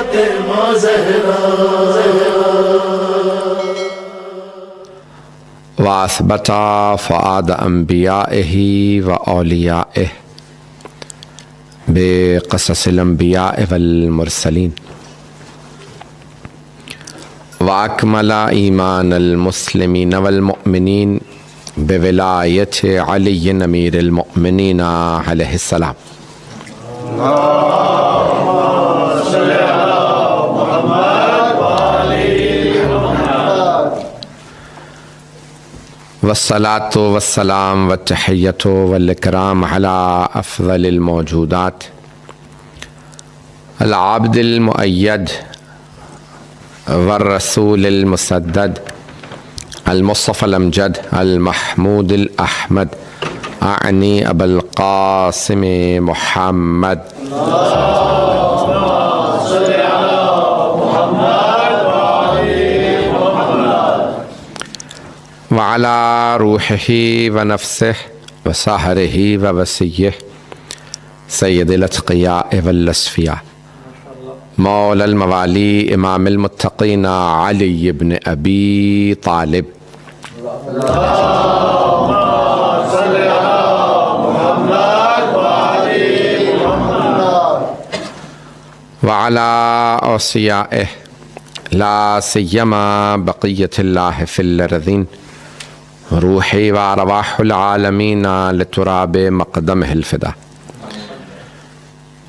فاطمہ زہرا وَأَثْبَتَ فُؤَادَ أَنْبِيَائِهِ وَأَوْلِيَائِهِ بِقَصَصِ الْأَنْبِيَاءِ وَالْمُرْسَلِينَ وَأَكْمَلَ إِيمَانَ الْمُسْلِمِينَ وَالْمُؤْمِنِينَ بِوِلَایَةِ عَلِيٍّ أَمِيرِ الْمُؤْمِنِينَ عَلَيْهِ السَّلَامُ والصلاة والسلام والتحية والإكرام على أفضل الموجودات العبد المؤيد والرسول المسدد المصطفى الأمجد المحمود الأحمد أعني أبا القاسم محمد وعلى روحه ونفسه وسحره ووسيه سيد الأتقياء والأصفياء مولى الموالي إمام المتقين علي بن أبي طالب وعلى أوصيائه لا سيما بقية الله في الأرضين روحي وأرواح العالمين لتراب مقدمه الفدا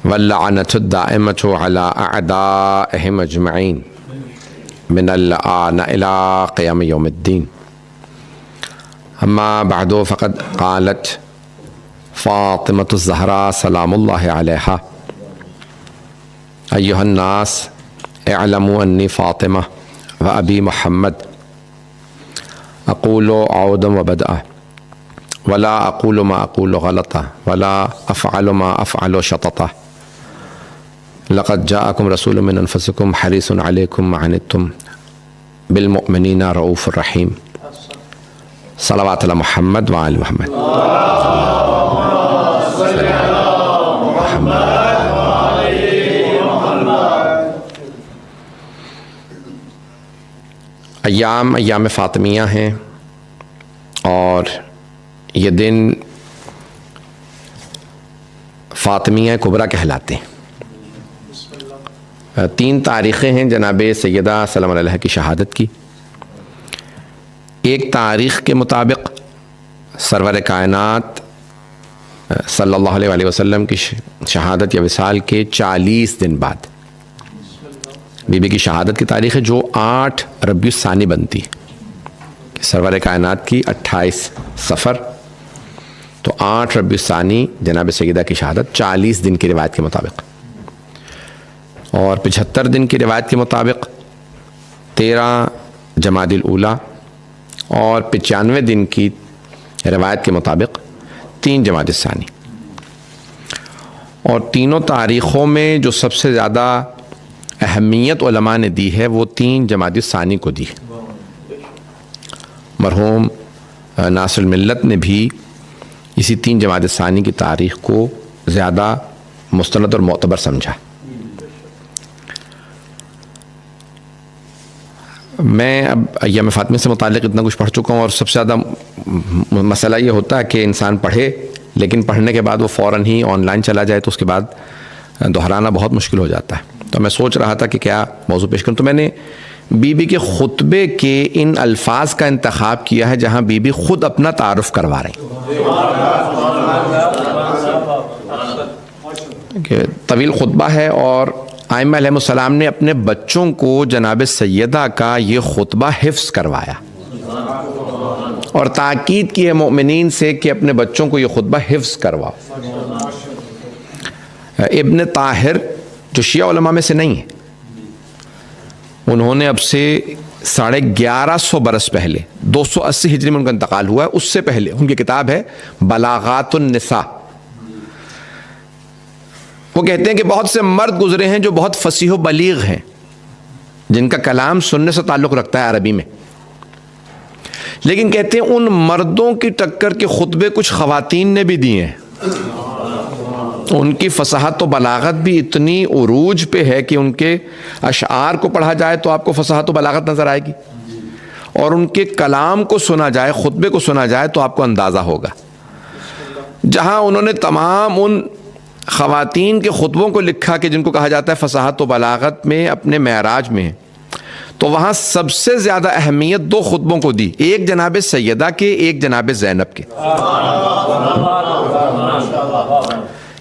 واللعنة الدائمة على أعدائهم أجمعين من الآن إلى قيام يوم الدين أما بعد فقد قالت فاطمة الزهراء سلام الله عليها أيها الناس اعلموا أني فاطمة وأبي محمد أقول عودا وبدأ ولا أقول ما أقول غلطا ولا أفعل ما أفعل شططا لقد جاءكم رسول من أنفسكم حريص عليكم ما عنتم بالمؤمنين رؤوف رحيم صلوات على محمد وآل محمد ایام فاطمیہ ہیں اور یہ دن فاطمیہ کبریٰ کہلاتے ہیں 3 تاریخیں ہیں جناب سیدہ سلام علیہ کی شہادت کی. ایک تاریخ کے مطابق سرور کائنات صلی اللہ علیہ وسلم کی شہادت یا وصال کے 40 دن بعد بی بی کی شہادت کی تاریخ ہے جو 8 ربیع الثانی بنتی ہے. سرور کائنات کی 28 صفر تو 8 ربیع الثانی جناب سیدہ کی شہادت 40 دن کی روایت کے مطابق اور 75 دن کی روایت کے مطابق 13 جمادی الاولیٰ اور 95 دن کی روایت کے مطابق 3 جمادی الثانی. اور تینوں تاریخوں میں جو سب سے زیادہ اہمیت علماء نے دی ہے وہ 3 جمادی الثانی کو دی. مرحوم ناصر الملت نے بھی اسی 3 جمادی الثانی کی تاریخ کو زیادہ مستند اور معتبر سمجھا. میں اب ایام فاطمہ سے متعلق اتنا کچھ پڑھ چکا ہوں اور سب سے زیادہ مسئلہ یہ ہوتا ہے کہ انسان پڑھے لیکن پڑھنے کے بعد وہ فوراً ہی آن لائن چلا جائے تو اس کے بعد دہرانا بہت مشکل ہو جاتا ہے. تو میں سوچ رہا تھا کہ کیا موضوع پیش کروں. تو میں نے بی بی کے خطبے کے ان الفاظ کا انتخاب کیا ہے جہاں بی بی خود اپنا تعارف کروا رہی ہیں. طویل خطبہ ہے اور ائمہ علیہ السلام نے اپنے بچوں کو جناب سیدہ کا یہ خطبہ حفظ کروایا اور تاکید کی ہے مومنین سے کہ اپنے بچوں کو یہ خطبہ حفظ کرواؤ. ابن طاہر جو شیعہ علماء میں سے نہیں ہیں انہوں نے اب سے 1150 برس پہلے 280 ہجری میں ان کا انتقال ہوا ہے. اس سے پہلے ان کی کتاب ہے بلاغات النساء. وہ کہتے ہیں کہ بہت سے مرد گزرے ہیں جو بہت فصیح و بلیغ ہیں جن کا کلام سننے سے تعلق رکھتا ہے عربی میں، لیکن کہتے ہیں ان مردوں کی ٹکر کے خطبے کچھ خواتین نے بھی دیے ہیں. ان کی فصاحت و بلاغت بھی اتنی عروج پہ ہے کہ ان کے اشعار کو پڑھا جائے تو آپ کو فصاحت و بلاغت نظر آئے گی، اور ان کے کلام کو سنا جائے، خطبے کو سنا جائے تو آپ کو اندازہ ہوگا۔ جہاں انہوں نے تمام ان خواتین کے خطبوں کو لکھا کہ جن کو کہا جاتا ہے فصاحت و بلاغت میں اپنے معراج میں، تو وہاں سب سے زیادہ اہمیت دو خطبوں کو دی، ایک جناب سیدہ کے، ایک جناب زینب کے۔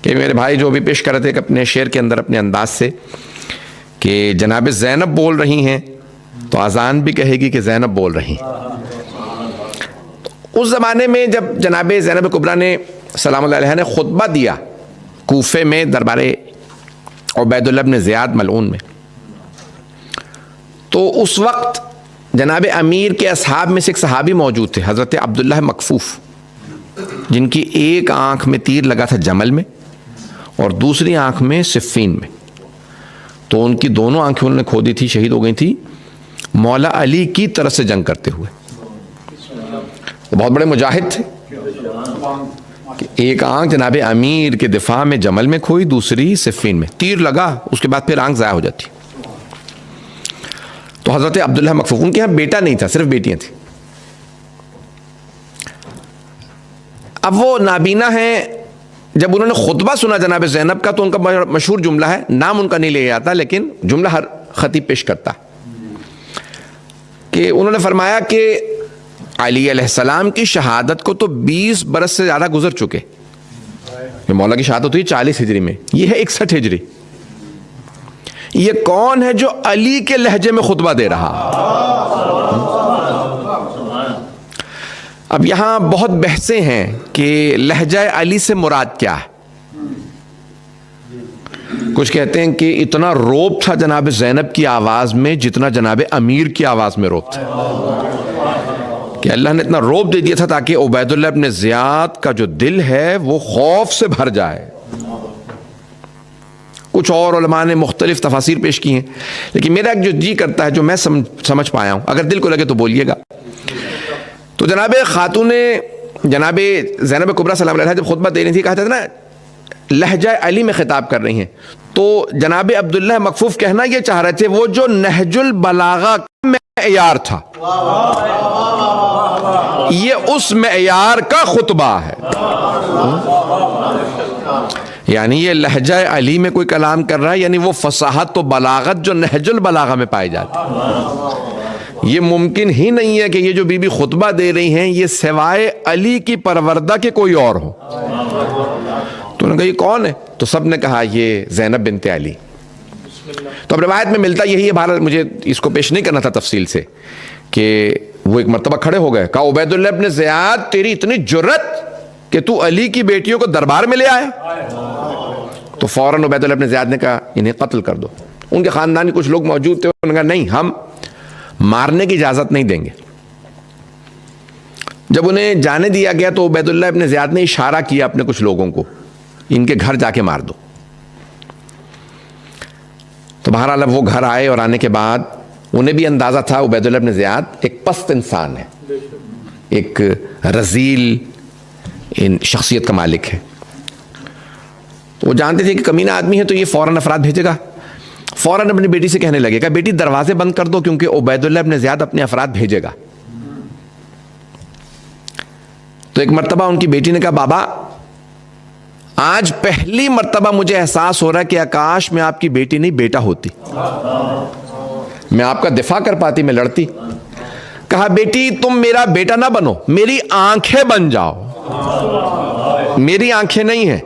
کہ میرے بھائی جو بھی پیش کر رہے تھے کہ اپنے شعر کے اندر اپنے انداز سے کہ جناب زینب بول رہی ہیں تو اذان بھی کہے گی کہ زینب بول رہی ہیں۔ اس زمانے میں جب جناب زینب کبریٰ نے سلام اللہ علیہ نے خطبہ دیا کوفے میں دربار عبید اللہ بن زیاد ملعون میں، تو اس وقت جناب امیر کے اصحاب میں سے ایک صحابی موجود تھے، حضرت عبداللہ مکفوف، جن کی ایک آنکھ میں تیر لگا تھا جمل میں اور دوسری آنکھ میں صفین میں، تو ان کی دونوں آنکھیں انہوں نے کھو دی تھی، شہید ہو گئی تھی مولا علی کی طرف سے جنگ کرتے ہوئے۔ بہت بڑے مجاہد تھے کہ ایک آنکھ جناب امیر کے دفاع میں جمل میں کھوئی، دوسری صفین میں، تیر لگا اس کے بعد پھر آنکھ ضائع ہو جاتی۔ تو حضرت عبداللہ مکفوف، ان کے یہاں بیٹا نہیں تھا، صرف بیٹیاں تھیں۔ اب وہ نابینا ہیں، جب انہوں نے خطبہ سنا جناب زینب کا تو ان کا مشہور جملہ ہے، نام ان کا نہیں لے جاتا لیکن جملہ ہر خطیب پیش کرتا کہ انہوں نے فرمایا کہ علی علیہ السلام کی شہادت کو تو 20 برس سے زیادہ گزر چکے، مولا کی شہادت ہوئی 40 ہجری میں، یہ ہے 61 ہجری، یہ کون ہے جو علی کے لہجے میں خطبہ دے رہا؟ اب یہاں بہت بحثیں ہیں کہ لہجہ علی سے مراد کیا ہے۔ کچھ کہتے ہیں کہ اتنا روب تھا جناب زینب کی آواز میں جتنا جناب امیر کی آواز میں روب تھا، کہ اللہ نے اتنا روب دے دیا تھا تاکہ عبید اللہ ابن زیاد کا جو دل ہے وہ خوف سے بھر جائے۔ کچھ اور علماء نے مختلف تفاسیر پیش کی ہیں، لیکن میرا جو جی کرتا ہے، جو میں سمجھ پایا ہوں، اگر دل کو لگے تو بولیے گا۔ تو جناب خاتون جناب زینب کبریٰ سلام علیہ جب خطبہ دے رہی تھی، کہا تھا نا لہجہ علی میں خطاب کر رہی ہیں، تو جناب عبداللہ مکفوف کہنا یہ چاہ رہے تھے وہ جو نہج البلاغہ کا معیار تھا، یہ اس معیار کا خطبہ ہے۔ یعنی یہ لہجہ علی میں کوئی کلام کر رہا ہے، یعنی وہ فصاحت و بلاغت جو نہج البلاغہ میں پائی جاتی ہے۔ یہ ممکن ہی نہیں ہے کہ یہ جو بی بی خطبہ دے رہی ہیں یہ سوائے علی کی پروردہ کے کوئی اور ہو۔ تو انہوں نے کہا یہ کون ہے؟ تو سب نے کہا یہ زینب بنت علی۔ تو اب روایت میں ملتا یہی ہے، بہرحال مجھے اس کو پیش نہیں کرنا تھا تفصیل سے، کہ وہ ایک مرتبہ کھڑے ہو گئے، کہا عبید اللہ ابن زیاد تیری اتنی جرت کہ تو علی کی بیٹیوں کو دربار میں لے آیا؟ تو فوراً عبید اللہ ابن زیاد نے کہا انہیں قتل کر دو۔ ان کے خاندان کے کچھ لوگ موجود تھے، انہوں نے کہا نہیں، ہم مارنے کی اجازت نہیں دیں گے۔ جب انہیں جانے دیا گیا تو عبید اللہ ابن زیاد نے اشارہ کیا اپنے کچھ لوگوں کو، ان کے گھر جا کے مار دو۔ تو بہرحال اب وہ گھر آئے، اور آنے کے بعد انہیں بھی اندازہ تھا عبید اللہ ابن زیاد ایک پست انسان ہے، ایک رذیل شخصیت کا مالک ہے، تو وہ جانتے تھے کہ کمینہ آدمی ہے تو یہ فوراً افراد بھیجے گا۔ فوراً اپنی بیٹی سے کہنے لگے، کہ بیٹی دروازے بند کر دو کیونکہ عبید اللہ ابن زیاد اپنے افراد بھیجے گا۔ تو ایک مرتبہ ان کی بیٹی نے کہا بابا آج پہلی مرتبہ مجھے احساس ہو رہا ہے کہ آکاش میں آپ کی بیٹی نہیں بیٹا ہوتی، میں آپ کا دفاع کر پاتی، میں لڑتی۔ کہا بیٹی تم میرا بیٹا نہ بنو، میری آنکھیں بن جاؤ۔ میری آنکھیں نہیں ہیں،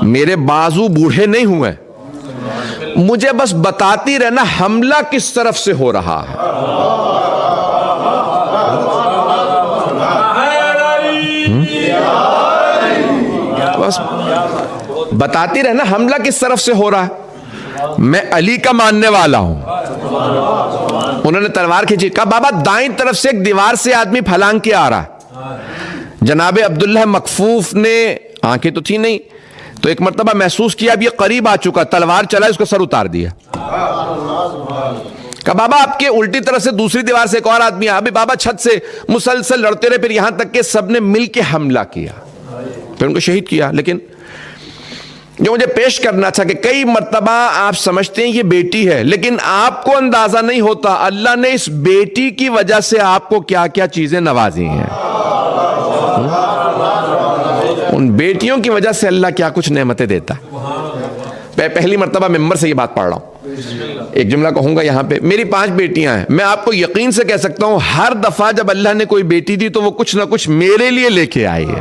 میرے بازو بوڑھے نہیں ہوئے، مجھے بس بتاتی رہنا حملہ کس طرف سے ہو رہا ہے۔ بس بتاتی رہنا حملہ کس طرف سے ہو رہا ہے، میں علی کا ماننے والا ہوں۔ انہوں نے تلوار کھینچی، کہا بابا دائیں طرف سے ایک دیوار سے آدمی پھلانگ کے آ رہا ہے۔ جناب عبداللہ مکفوف نے آنکھیں تو تھی نہیں، تو ایک مرتبہ محسوس کیا اب یہ قریب آ چکا، تلوار چلا اس کا سر اتار دیا۔ کہا بابا آپ کے الٹی طرف سے دوسری دیوار سے ایک اور آدمی آیا، ابھی بابا چھت سے مسلسل لڑتے رہے، پھر یہاں تک کہ سب نے مل کے حملہ کیا، پھر ان کو شہید کیا۔ لیکن جو مجھے پیش کرنا تھا کہ کئی مرتبہ آپ سمجھتے ہیں یہ بیٹی ہے، لیکن آپ کو اندازہ نہیں ہوتا اللہ نے اس بیٹی کی وجہ سے آپ کو کیا کیا چیزیں نوازی ہیں، ان بیٹیوں کی وجہ سے اللہ کیا کچھ نعمتیں دیتا۔ میں پہلی مرتبہ ممبر سے یہ بات پڑھ رہا ہوں، ایک جملہ کہوں گا یہاں پہ، میری 5 بیٹیاں ہیں، میں آپ کو یقین سے کہہ سکتا ہوں ہر دفعہ جب اللہ نے کوئی بیٹی دی تو وہ کچھ نہ کچھ میرے لیے لے کے آئی ہے۔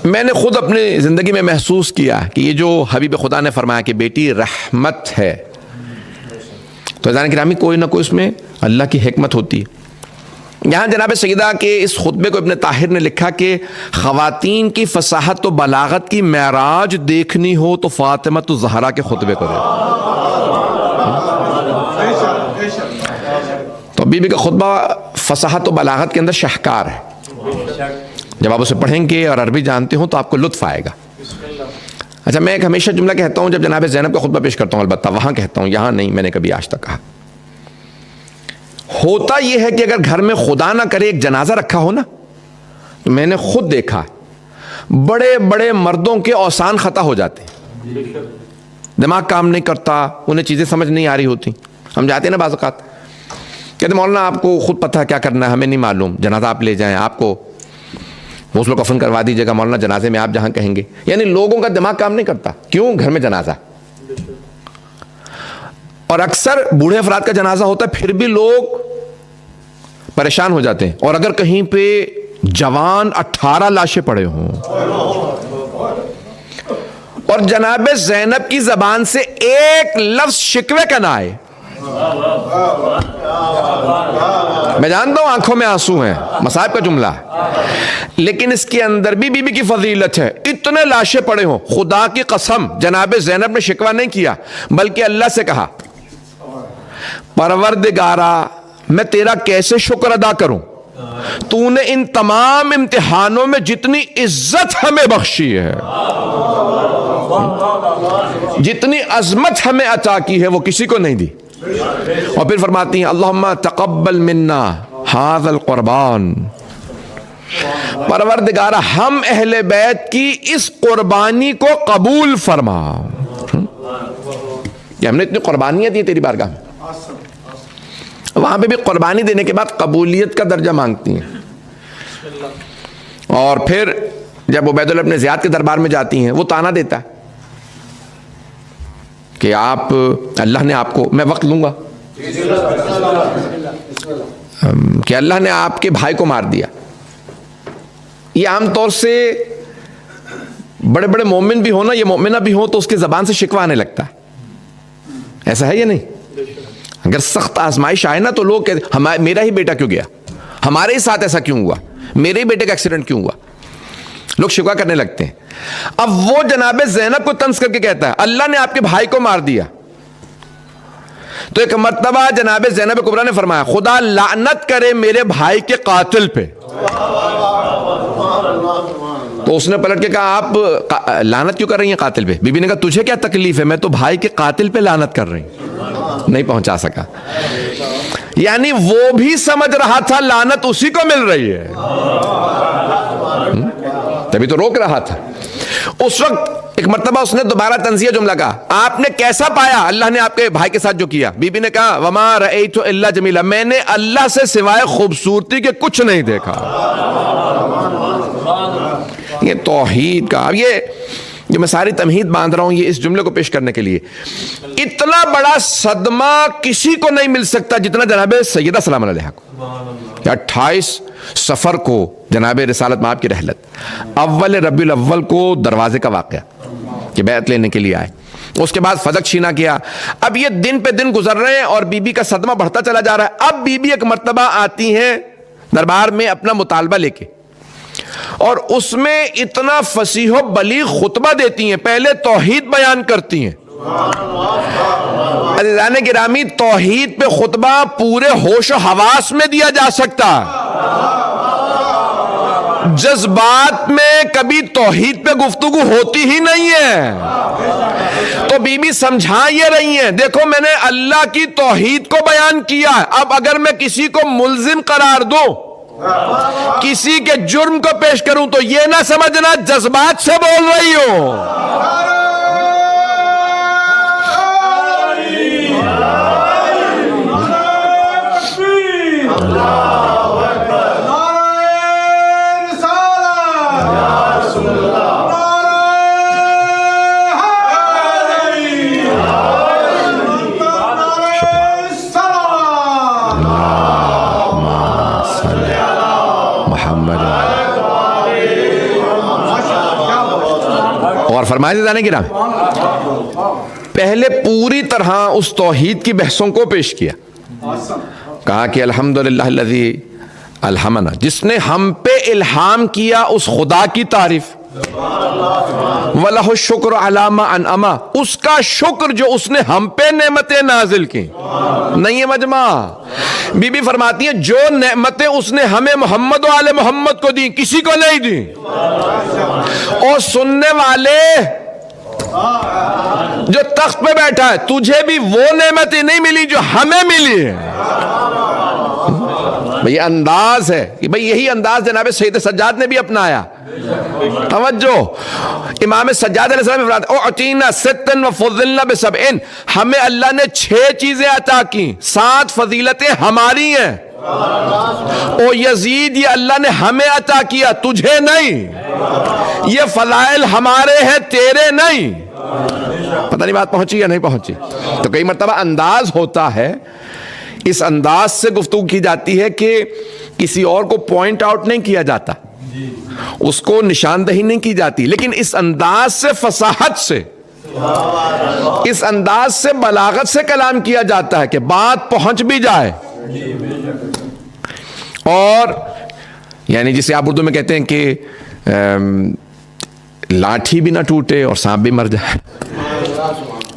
میں نے خود اپنی زندگی میں محسوس کیا کہ یہ جو حبیب خدا نے فرمایا کہ بیٹی رحمت ہے، تو عزیزان گرامی کوئی نہ کوئی اس میں اللہ کی حکمت ہوتی ہے۔ یہاں جناب سیدہ کے اس خطبے کو ابن طاہر نے لکھا کہ خواتین کی فصاحت و بلاغت کی معراج دیکھنی ہو تو فاطمہ الزہرا کے خطبے کو تو بی بی کا خطبہ فصاحت و بلاغت کے اندر شاہکار ہے، جب آپ اسے پڑھیں گے اور عربی جانتے ہوں تو آپ کو لطف آئے گا۔ اچھا، میں ایک ہمیشہ جملہ کہتا ہوں جب جناب زینب کا خطبہ پیش کرتا ہوں، البتہ وہاں کہتا ہوں، یہاں نہیں میں نے کبھی آج تک کہا، ہوتا یہ ہے کہ اگر گھر میں خدا نہ کرے ایک جنازہ رکھا ہو نا، تو میں نے خود دیکھا بڑے بڑے مردوں کے اوسان خطا ہو جاتے ہیں، دماغ کام نہیں کرتا، انہیں چیزیں سمجھ نہیں آ رہی ہوتی۔ ہم جاتے ہیں نا بعض اوقات، کہتے مولانا آپ کو خود پتہ ہے کیا کرنا ہے، ہمیں نہیں معلوم، جنازہ آپ لے جائیں، آپ کو غسل و کفن کروا دیجیے گا مولانا، جنازے میں آپ جہاں کہیں گے۔ یعنی لوگوں کا دماغ کام نہیں کرتا، کیوں؟ گھر میں جنازہ، اور اکثر بوڑھے افراد کا جنازہ ہوتا ہے پھر بھی لوگ پریشان ہو جاتے ہیں، اور اگر کہیں پہ جوان 18 لاشیں پڑے ہوں اور جناب زینب کی زبان سے ایک لفظ شکوے کا نہ آئے، میں جانتا ہوں آنکھوں میں آنسو ہیں، مصائب کا جملہ ہے، لیکن اس کے اندر بھی بی بی کی فضیلت ہے۔ اتنے لاشیں پڑے ہوں، خدا کی قسم جناب زینب نے شکوہ نہیں کیا، بلکہ اللہ سے کہا پروردگارا میں تیرا کیسے شکر ادا کروں، تو نے ان تمام امتحانوں میں جتنی عزت ہمیں بخشی ہے، جتنی عظمت ہمیں عطا کی ہے، وہ کسی کو نہیں دی۔ اور پھر فرماتی ہیں اللہم تقبل منا ھذا القربان، پروردگارہ ہم اہل بیت کی اس قربانی کو قبول فرما، کہ ہم نے اتنی قربانیاں دی تیری بارگاہ میں۔ وہاں پہ بھی قربانی دینے کے بعد قبولیت کا درجہ مانگتی ہیں، اور پھر جب عبید اللہ ابن زیاد کے دربار میں جاتی ہیں وہ تانا دیتا ہے کہ آپ، اللہ نے آپ کو، میں وقت لوں گا، کہ اللہ نے آپ کے بھائی کو مار دیا۔ یہ عام طور سے بڑے بڑے مومن بھی ہو نا، یہ مومنہ بھی ہو، تو اس کی زبان سے شکوہ آنے لگتا ہے، ایسا ہے یا نہیں؟ اگر سخت آزمائش آئے نا تو لوگ کہتے میرا ہی بیٹا کیوں گیا، ہمارے ہی ساتھ ایسا کیوں ہوا، میرے ہی بیٹے کا ایکسیڈنٹ کیوں ہوا، لوگ شکوہ کرنے لگتے ہیں۔ اب وہ جناب زینب کو طنز کر کے کہتا ہے اللہ نے آپ کے بھائی کو مار دیا، تو ایک مرتبہ جناب زینب کبریٰ نے فرمایا خدا لعنت کرے میرے بھائی کے قاتل پہ، تو اس نے پلٹ کے کہا آپ لعنت کیوں کر رہی ہیں قاتل پہ؟ بی بی نے کہا تجھے کیا تکلیف ہے، میں تو بھائی کے قاتل پہ لعنت کر رہی ہوں۔ نہیں پہنچا سکا، یعنی وہ بھی سمجھ رہا تھا لعنت اسی کو مل رہی ہے، تبھی تو روک رہا تھا۔ اس وقت ایک مرتبہ اس نے دوبارہ تنزیہ جملہ کہا آپ نے کیسا پایا اللہ نے آپ کے بھائی کے ساتھ جو کیا؟ بی بی نے کہا وما رأیت الا جمیلا، میں نے اللہ سے سوائے خوبصورتی کے کچھ نہیں دیکھا۔ یہ توحید کا، اب یہ میں ساری تمہید باندھ رہا ہوں یہ اس جملے کو پیش کرنے کے لیے، اتنا بڑا صدمہ کسی کو نہیں مل سکتا جتنا جناب سیدہ سلام علیہا کو۔ 28 صفر کو جناب رسالت مآب کی رحلت، اول ربیع الاول کو دروازے کا واقعہ کہ بیعت لینے کے لیے آئے، اس کے بعد فدق شینا کیا۔ اب یہ دن پہ دن گزر رہے ہیں اور بی بی کا صدمہ بڑھتا چلا جا رہا ہے۔ اب بی بی ایک مرتبہ آتی ہیں دربار میں اپنا مطالبہ لے کے، اور اس میں اتنا فصیح و بلیغ خطبہ دیتی ہیں، پہلے توحید بیان کرتی ہیں۔ عزیزان گرامی توحید پہ خطبہ پورے ہوش و حواس میں دیا جا سکتا، جذبات میں کبھی توحید پہ گفتگو ہوتی ہی نہیں ہے۔ تو بی بی سمجھا یہ رہی ہیں دیکھو میں نے اللہ کی توحید کو بیان کیا، اب اگر میں کسی کو ملزم قرار دوں کسی کے جرم کو پیش کروں تو یہ نہ سمجھنا جذبات سے بول رہی ہوں. اور فرمائے جانے کی نام پہلے پوری طرح اس توحید کی بحثوں کو پیش کیا. کہا کہ الحمدللہ الذی الہمنا، جس نے ہم پہ الہام کیا اس خدا کی تعریف. وَلَهُ الشُّكْرُ عَلَى مَا أَنْعَمَ، اس کا شکر جو اس نے ہم پہ نعمتیں نازل کی. نہیں ہے مجمع. بی بی فرماتی ہیں جو نعمتیں اس نے ہمیں محمد و آل محمد کو دی کسی کو نہیں دی. اور سننے والے جو تخت پہ بیٹھا ہے تجھے بھی وہ نعمتیں نہیں ملی جو ہمیں ملی ہے. یہ انداز ہے کہ بھئی یہی انداز جناب سید سجاد نے بھی اپنایا. توجہ، امام سجاد علیہ السلام فرماتے ہیں اعطینا ستا وفضلنا بسبع، ہمیں اللہ نے 6 چیزیں عطا کی، 7 فضیلتیں ہماری ہیں. او یزید، یہ اللہ نے ہمیں عطا کیا تجھے نہیں، یہ فضائل ہمارے ہیں تیرے نہیں. پتہ نہیں بات پہنچی یا نہیں پہنچی. تو کئی مرتبہ انداز ہوتا ہے، اس انداز سے گفتگو کی جاتی ہے کہ کسی اور کو پوائنٹ آؤٹ نہیں کیا جاتا، اس کو نشاندہی نہیں کی جاتی، لیکن اس انداز سے فصاحت سے، اس انداز سے بلاغت سے کلام کیا جاتا ہے کہ بات پہنچ بھی جائے. اور یعنی جسے آپ اردو میں کہتے ہیں کہ لاٹھی بھی نہ ٹوٹے اور سانپ بھی مر جائے.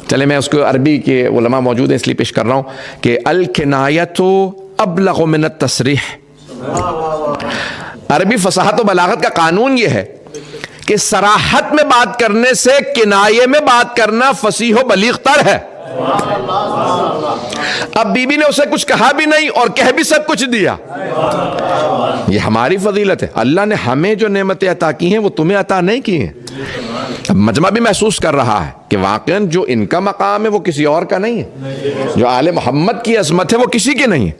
چلے میں اس کو عربی کے علماء موجود ہیں اس لیے پیش کر رہا ہوں کہ الکنایۃ ابلغ من التصریح. عربی فصاحت و بلاغت کا قانون یہ ہے کہ صراحت میں بات کرنے سے کنایے میں بات کرنا فصیح و بلیغ تر ہے. اب بی بی نے اسے کچھ کہا بھی نہیں اور کہہ بھی سب کچھ دیا. یہ ہماری فضیلت ہے. اللہ نے ہمیں جو نعمتیں عطا کی ہیں وہ تمہیں عطا نہیں کی ہیں. اب مجمع بھی محسوس کر رہا ہے کہ واقعاً جو ان کا مقام ہے وہ کسی اور کا نہیں ہے، جو آل محمد کی عظمت ہے وہ کسی کی نہیں ہے.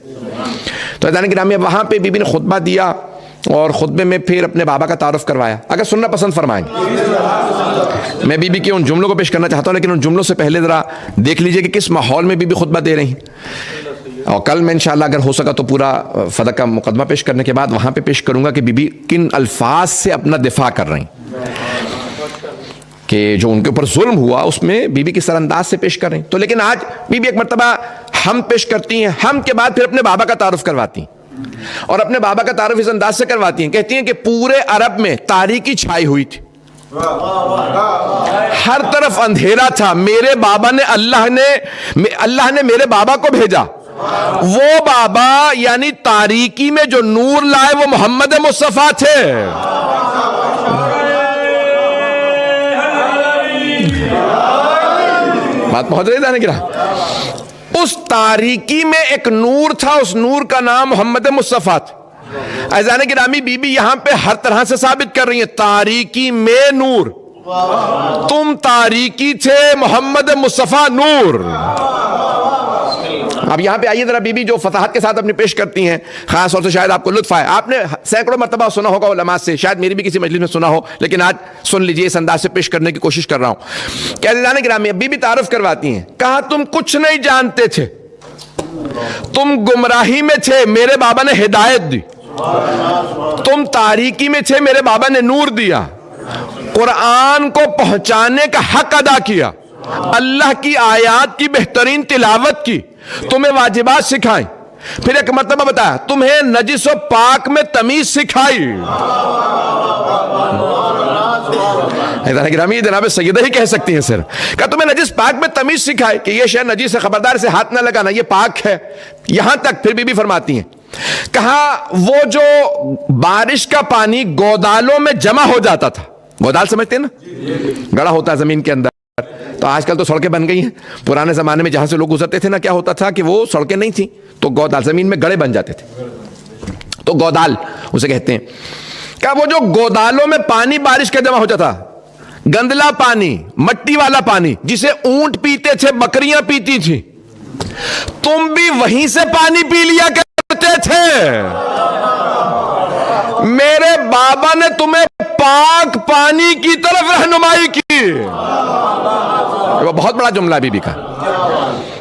تو عزیزان گرامی وہاں پہ بی بی نے خطبہ دیا اور خطبے میں پھر اپنے بابا کا تعارف کروایا. اگر سننا پسند فرمائیں میں بی بی کے ان جملوں کو پیش کرنا چاہتا ہوں، لیکن ان جملوں سے پہلے ذرا دیکھ لیجئے کہ کس ماحول میں بی بی خطبہ دے رہی ہیں. اور کل میں انشاءاللہ اگر ہو سکا تو پورا فدق کا مقدمہ پیش کرنے کے بعد وہاں پہ پیش کروں گا کہ بی بی کن الفاظ سے اپنا دفاع کر رہی ہیں، کہ جو ان کے اوپر ظلم ہوا اس میں بی بی کس طرح انداز سے پیش کر رہی ہیں. تو لیکن آج بی بی ایک مرتبہ ہم پیش کرتی ہیں، ہم کے بعد پھر اپنے بابا کا تعارف کرواتی ہیں، اور اپنے بابا کا تعارف اس انداز سے کرواتی ہیں. کہتی ہیں کہ پورے عرب میں تاریکی چھائی ہوئی تھی، ہر طرف اندھیرا تھا. میرے بابا نے اللہ نے میرے بابا کو بھیجا. وہ بابا یعنی تاریکی میں جو نور لائے وہ محمد مصطفیٰ تھے. بات پہنچ رہی تھا نا؟ اس تاریکی میں ایک نور تھا، اس نور کا نام محمد مصطفیٰ تھا. عزیزان گرامی بی بی یہاں پہ ہر طرح سے ثابت کر رہی ہیں تاریکی میں نور. تم تاریکی تھے، محمد مصطفیٰ نور. اب یہاں پہ آئیے ذرا بی بی جو فصاحت کے ساتھ اپنی پیش کرتی ہیں، خاص طور سے شاید آپ کو لطف آئے. آپ نے سینکڑوں مرتبہ سنا ہوگا علماء سے، شاید میری بھی کسی مجلس میں سنا ہو، لیکن آج سن لیجئے، اس انداز سے پیش کرنے کی کوشش کر رہا ہوں. کہ عزیزان گرامی بی بی تعارف کرواتی ہیں. کہا تم کچھ نہیں جانتے تھے، تم گمراہی میں تھے، میرے بابا نے ہدایت دی. تم تاریکی میں تھے، میرے بابا نے نور دیا. قرآن کو پہنچانے کا حق ادا کیا، اللہ کی آیات کی بہترین تلاوت کی، تمہیں واجبات سکھائیں. پھر ایک مرتبہ بتایا تمہیں نجس و پاک میں تمیز سکھائی. گرامی جناب سیدہ ہی کہہ سکتی ہیں صرف کہ تمہیں نجس پاک میں تمیز سکھائی کہ یہ شے نجس ہے، خبردار سے ہاتھ نہ لگانا، یہ پاک ہے. یہاں تک پھر بی بی فرماتی ہیں، کہا وہ جو بارش کا پانی گودالوں میں جمع ہو جاتا تھا، گودال سمجھتے ہیں نا، گڑھا ہوتا ہے زمین کے اندر. تو آج کل تو سڑکیں بن گئی ہیں، پرانے زمانے میں جہاں سے لوگ گزرتے تھے نا، کیا ہوتا تھا کہ وہ سڑکیں نہیں تھیں تو گودال زمین میں گڑھے بن جاتے تھے. تو گودال اسے کہتے ہیں. کہ وہ جو گودالوں میں پانی بارش کا جمع ہوتا تھا, گندلا پانی, مٹی والا پانی جسے اونٹ پیتے تھے, بکریاں پیتی تھی, تم بھی وہیں سے پانی پی لیا کرتے تھے. میرے بابا نے تمہیں پاک پانی کی طرف رہنمائی کی. وہ بہت بڑا جملہ بی بی کا.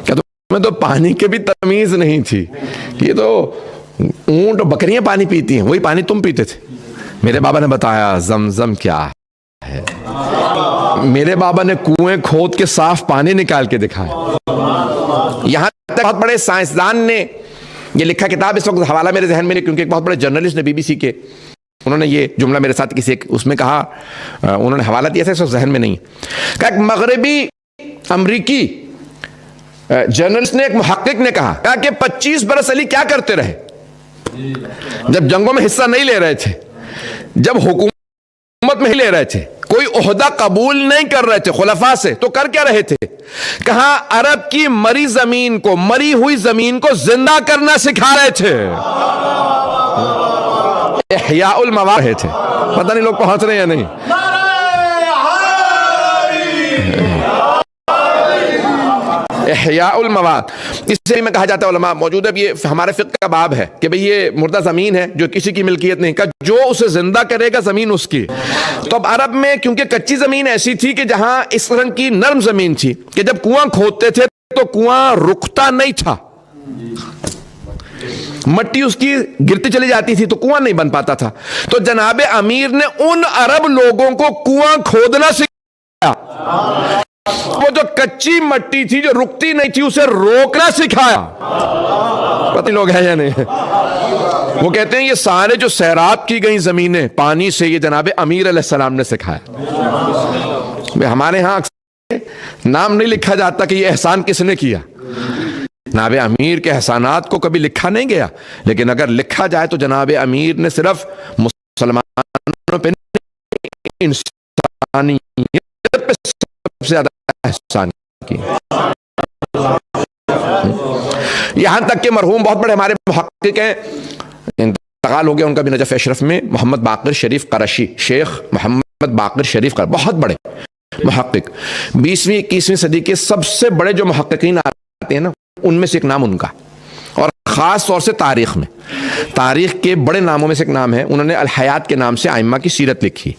کیا تمہیں تو پانی کے بھی تمیز نہیں تھی؟ یہ تو اونٹ اور بکریاں پانی پیتی ہیں, وہی پانی تم پیتے تھے. میرے بابا نے بتایا زمزم کیا ہے. میرے بابا نے کنویں کھود کے صاف پانی نکال کے دکھایا. یہاں تک بہت بڑے سائنسدان نے یہ لکھا کتاب, اس وقت حوالہ میرے ذہن میں نہیں کیونکہ ایک بہت بڑے جرنلسٹ نے BBC کے, انہوں نے یہ جملہ میرے ساتھ کسی ایک اس میں کہا, انہوں نے حوالہ دیا تھا, اس وقت ذہن میں نہیں. کہ ایک مغربی امریکی جرنلسٹ نے, ایک محقق نے کہا کہ 25 برس علی کیا کرتے رہے جب جنگوں میں حصہ نہیں لے رہے تھے, جب حکومت میں ہی لے رہے تھے, کوئی عہدہ قبول نہیں کر رہے تھے خلفاء سے, تو کر کیا رہے تھے؟ کہاں عرب کی مری زمین کو, مری ہوئی زمین کو زندہ کرنا سکھا رہے تھے. احیاء المواد رہے تھے. پتہ نہیں لوگ پہنچ رہے ہیں یا نہیں. احیاء المواد, اس سے میں کہا جاتا ہے, علماء موجود ہے, یہ ہمارے فقہ کا باب ہے کہ بھئی یہ مردہ زمین ہے جو کسی کی ملکیت نہیں, کا جو اسے زندہ کرے گا زمین اس کی. تو اب عرب میں کیونکہ کچی زمین ایسی تھی کہ جہاں اس رنگ کی نرم زمین تھی کہ جب کنواں کھودتے تھے تو کنواں رکتا نہیں تھا, مٹی اس کی گرتی چلی جاتی تھی تو کنواں نہیں بن پاتا تھا. تو جناب امیر نے ان عرب لوگوں کو کنواں کھودنا سکھایا. وہ جو کچی مٹی تھی جو رکتی نہیں تھی اسے روکنا سکھایا. پتہ لوگ ہیں یا نہیں. وہ کہتے ہیں یہ سارے جو سیراب کی گئی زمینیں پانی سے, یہ جناب امیر علیہ السلام نے سکھایا. ہمارے ہاں نام نہیں لکھا جاتا کہ یہ احسان کس نے کیا. جناب امیر کے احسانات کو کبھی لکھا نہیں گیا, لیکن اگر لکھا جائے تو جناب امیر نے صرف مسلمانوں پہ انسانیت پہ سب سے زیادہ احسان کیا. یہاں تک کہ مرحوم بہت بڑے ہمارے محقق ہیں, انتقال ہو گیا ان کا بھی نجف اشرف میں, محمد باقر شریف قرشی, شیخ محمد باقر شریف قرشی, بہت بڑے محقق, 20ویں 21ویں صدی کے سب سے بڑے جو محققین آتے ہیں نا ان میں سے ایک نام ان کا, اور خاص طور سے تاریخ کے بڑے ناموں میں سے ایک نام ہے. انہوں نے الحیات کے نام سے ائمہ کی سیرت لکھی.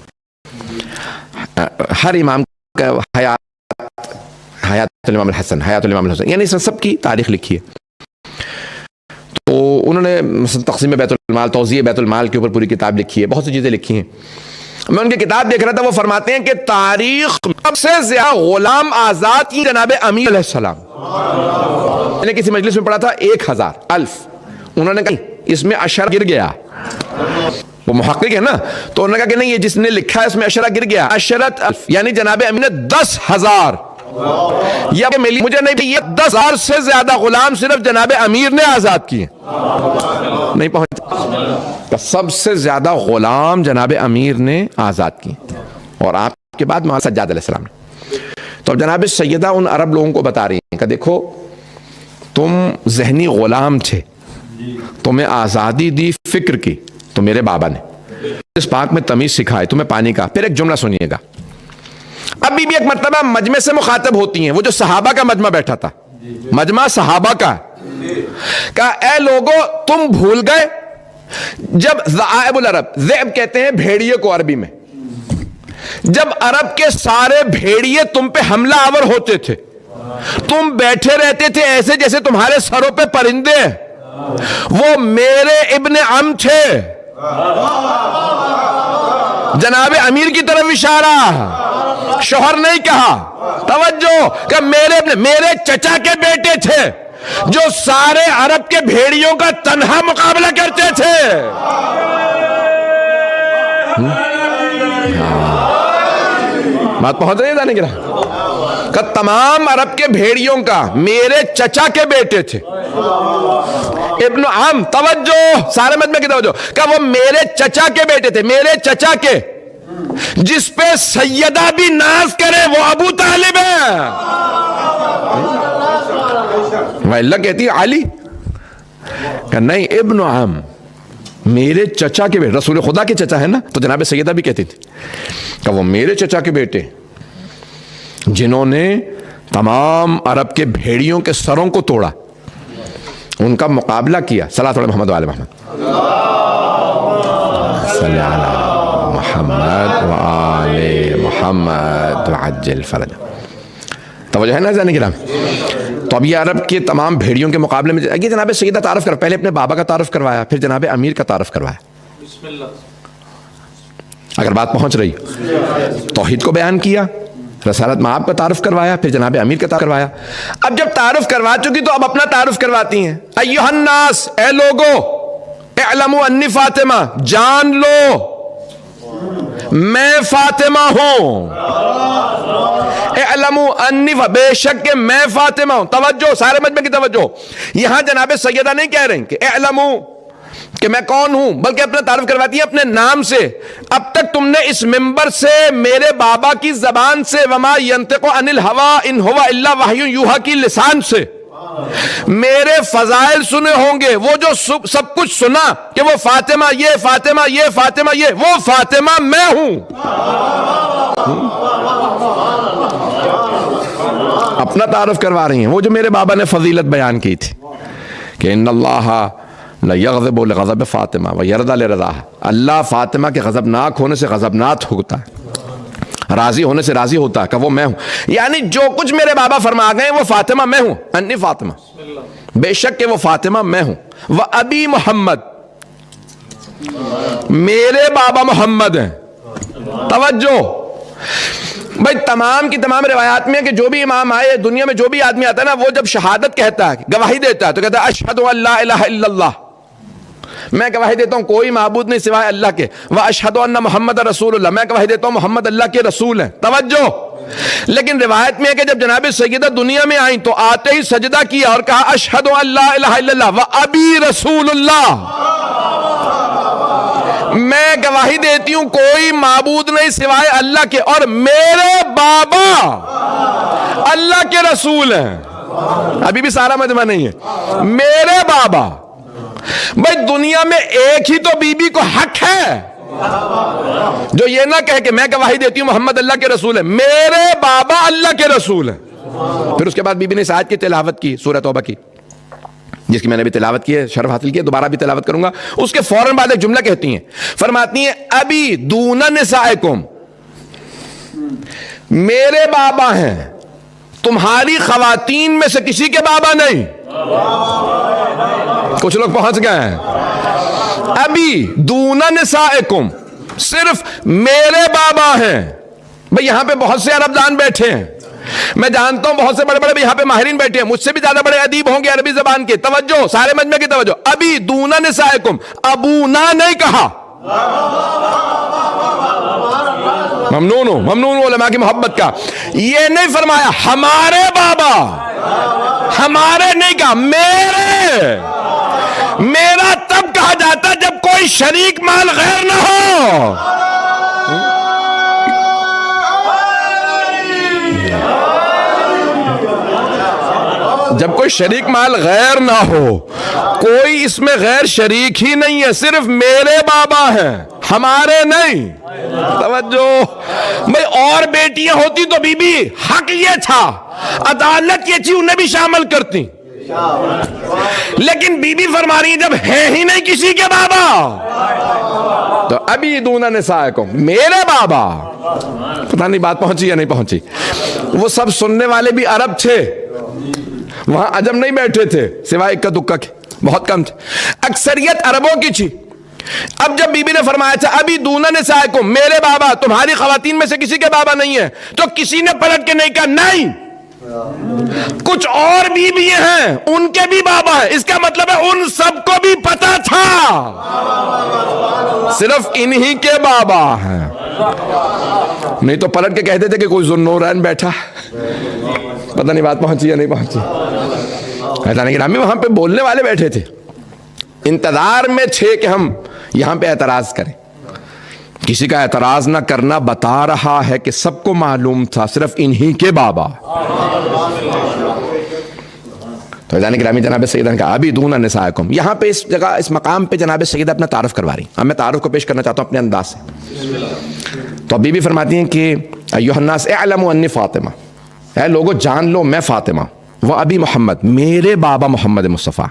ہر امام کا حیات الامام الحسن, حیات الامام الحسن, یعنی سب کی تاریخ لکھی ہے. تو انہوں نے مثلا تقسیم بیت المال, توزیع بیت المال کے اوپر پوری کتاب لکھی ہے, بہت سی چیزیں لکھی ہیں. میں ان کی کتاب دیکھ رہا تھا, وہ فرماتے ہیں کہ تاریخ سب سے زیادہ غلام آزاد کی جناب امیر علیہ السلام. میں نے کسی مجلس میں پڑھا تھا 1000. انہوں نے کہا اس میں اشرہ گر گیا. وہ محقق ہے نا, تو انہوں نے کہا کہ نہیں, یہ جس نے لکھا ہے اس میں اشرہ گر گیا. اشرت الف یعنی جناب امیر نے 10,000, یا مجھے نہیں, یہ 10,000 سے زیادہ غلام صرف جناب امیر نے آزاد کیے. نہیں پہنچ, سب سے زیادہ غلام جناب امیر نے آزاد کیے, اور آپ کے بعد مولانا سجاد علیہ السلام نے. تو اب جناب سیدہ ان عرب لوگوں کو بتا رہی ہیں کہ دیکھو تم ذہنی غلام تھے, تمہیں آزادی دی فکر کی تو میرے بابا نے اس پاک میں تمیز سکھائی تمہیں پانی کا. پھر ایک جملہ سنیے گا. ابھی بھی ایک مرتبہ مجمع سے مخاطب ہوتی ہیں, وہ جو صحابہ کا مجمع بیٹھا تھا, مجمع صحابہ کا, کہا اے لوگو تم بھول گئے جب ذئاب العرب, ذئب کہتے ہیں بھیڑیے کو عربی میں, جب عرب کے سارے بھیڑیے تم پہ حملہ آور ہوتے تھے تم بیٹھے رہتے تھے ایسے جیسے تمہارے سروں پہ پرندے. وہ میرے ابن عم تھے. جناب امیر کی طرف اشارہ, شوہر نہیں کہا, توجہ, کہ میرے چچا کے بیٹے تھے جو سارے عرب کے بھیڑیوں کا تنہا مقابلہ کرتے تھے. بات پہنچ رہی ہے جانے کی راہ, کہ تمام عرب کے بھیڑیوں کا میرے چچا کے بیٹے تھے, ابن عم, توجہ, سارے مجمع کی توجہ, کہ وہ میرے چچا کے بیٹے تھے, میرے چچا کے, جس پہ سیدہ بھی ناز کرے وہ ابو طالب ہے. وہ اللہ کہتی ہے علی, کہ نہیں ابن عم, میرے چچا کے بیٹے، رسول خدا کے چچا ہے نا، تو جناب سیدہ بھی کہتی تھی کہ وہ میرے چچا کے بیٹے جنہوں نے تمام عرب کے بھیڑیوں کے سروں کو توڑا، ان کا مقابلہ کیا. صلاۃ علی محمد وآل محمد، صلی علی محمد وآل محمد وعجل فرج. توجہ ہے نا جانے کی رام. تو اب یہ عرب کے تمام بھیڑیوں کے مقابلے میں یہ جناب سیدہ تعارف کر، پہلے اپنے بابا کا تعارف کروایا، پھر جناب امیر کا تعارف کروایا. اگر بات پہنچ رہی، توحید کو بیان کیا، رسالت مآب کا تعارف کروایا، پھر جناب امیر کا تعارف کروایا. اب جب تعارف کروا چکی تو اب اپنا تعارف کرواتی ہیں. ایھا الناس، اے لوگو، اعلموا انی فاطمہ، جان لو میں فاطمہ ہوں. اعلموا انی، بے شک کہ میں فاطمہ ہوں. توجہ، سارے مجمع کی توجہ. یہاں جناب سیدہ نہیں کہہ رہے کہ اعلموا کہ میں کون ہوں، بلکہ اپنا تعارف کرواتی ہیں اپنے نام سے. اب تک تم نے اس منبر سے میرے بابا کی زبان سے، وما ینطق عن الہوی ان ہوا الا وحی یوحی کی لسان سے میرے فضائل سنے ہوں گے. وہ جو سب کچھ سنا کہ وہ فاطمہ یہ، فاطمہ یہ، فاطمہ یہ، وہ فاطمہ میں ہوں. اپنا تعارف کروا رہی ہیں. وہ جو میرے بابا نے فضیلت بیان کی تھی کہ ان اللہ لَيَغْضِبُ لِغَضَبِ فاطمہ وَيَرْضَى لِرَضَاهَا، اللہ فاطمہ کے غضبناک ہونے سے غضبناک ہوتا ہے، راضی ہونے سے راضی ہوتا ہے کہ وہ میں ہوں. یعنی جو کچھ میرے بابا فرما گئے وہ فاطمہ میں ہوں. انی فاطمہ، بے شک کہ وہ فاطمہ میں ہوں. وَأَبِي محمد، میرے بابا محمد ہیں. توجہ بھائی، تمام کی تمام روایات میں کہ جو بھی امام آئے دنیا میں، جو بھی آدمی آتا ہے نا، وہ جب شہادت کہتا ہے، گواہی دیتا ہے، تو کہتا ہے اشہد ان لا الہ الا اللہ، میں گواہی دیتا ہوں کوئی معبود نہیں سوائے اللہ کے. واشہد ان محمد رسول اللہ، میں گواہی دیتا ہوں محمد اللہ کے رسول ہیں. توجہ. لیکن روایت میں ہے کہ جب جناب سیدہ دنیا میں آئیں تو آتے ہی سجدہ کیا اور کہا اشہد ان لا الہ الا اللہ وابی رسول اللہ، میں گواہی دیتی ہوں کوئی معبود نہیں سوائے اللہ کے، اور میرے بابا اللہ کے رسول ہیں. ابھی بھی سارا مجمع نہیں ہے. میرے بابا، بھائی دنیا میں ایک ہی تو بی بی کو حق ہے جو یہ نہ کہے کہ میں گواہی دیتی ہوں محمد اللہ کے رسول ہے، میرے بابا اللہ کے رسول ہیں. پھر اس کے بعد بی بی نے اس آیت کی تلاوت کی، سورہ توبہ کی، جس کی میں نے بھی تلاوت کی ہے، شرف حاصل کی ہے، دوبارہ بھی تلاوت کروں گا. اس کے فوراً بعد ایک جملہ کہتی ہیں، فرماتی ہیں ابی دون نسائکم، میرے بابا ہیں، تمہاری خواتین میں سے کسی کے بابا نہیں. کچھ لوگ پہنچ گئے ہیں. ابی دون نسائکم، صرف میرے بابا ہیں. بھئی یہاں پہ بہت سے عرب دان بیٹھے ہیں، میں جانتا ہوں بہت سے بڑے بڑے یہاں پہ ماہرین بیٹھے ہیں، مجھ سے بھی زیادہ بڑے ادیب ہوں گے عربی زبان کے. توجہ، سارے مجمع کی توجہ. ابی دون نسائکم، ابونا نہیں کہا. ممنون ہوں، ممنون ہوں علماء کی محبت کا. یہ نہیں فرمایا ہمارے بابا، ہمارے نہیں کہا، میرے. میرا تب کہا جاتا جب کوئی شریک مال غیر نہ ہو. جب کوئی شریک مال غیر نہ ہو، کوئی اس میں غیر شریک ہی نہیں ہے، صرف میرے بابا ہیں، ہمارے نہیں. توجہ بھئی، اور بیٹیاں ہوتی تو بی بی حق یہ تھا، عدالت یہ تھی انہیں بھی شامل کرتی. لیکن بی بی فرما رہی ہیں جب ہے ہی نہیں کسی کے بابا، تو ابی دون نسائکم، میرے بابا. پتہ نہیں بات پہنچی یا نہیں پہنچی. وہ سب سننے والے بھی عرب تھے، وہاں عجم نہیں بیٹھے تھے سوائے اکا دکا کے، بہت کم تھے، اکثریت عربوں کی تھی. اب جب بی بی نے فرمایا تھا ابی دون نسائکم، میرے بابا، تمہاری خواتین میں سے کسی کے بابا نہیں ہے، تو کسی نے پلٹ کے نہیں کہا نہیں کچھ اور بیوی ہیں ان کے بھی بابا ہیں. اس کا مطلب ہے ان سب کو بھی پتا تھا صرف انہی کے بابا ہیں. نہیں تو پلٹ کے کہتے تھے کہ کوئی ذوالنورین بیٹھا. پتہ نہیں بات پہنچی یا نہیں پہنچی. حضرت گرامی وہاں پہ بولنے والے بیٹھے تھے، انتظار میں تھے کہ ہم یہاں پہ اعتراض کریں. کسی کا اعتراض نہ کرنا بتا رہا ہے کہ سب کو معلوم تھا صرف انہی کے بابا. تو عزیزان گرامی جناب سیدہ نے کہا عابدون نساءکم. یہاں پہ اس جگہ اس مقام پہ جناب سیدہ اپنا تعارف کروا رہی. اب میں تعارف کو پیش کرنا چاہتا ہوں اپنے انداز سے. تو اب بی فرماتی ہیں کہ ایھا الناس اعلموا انی فاطمہ، اے لوگو جان لو میں فاطمہ، وہ ابی محمد، میرے بابا محمد مصطفیٰ.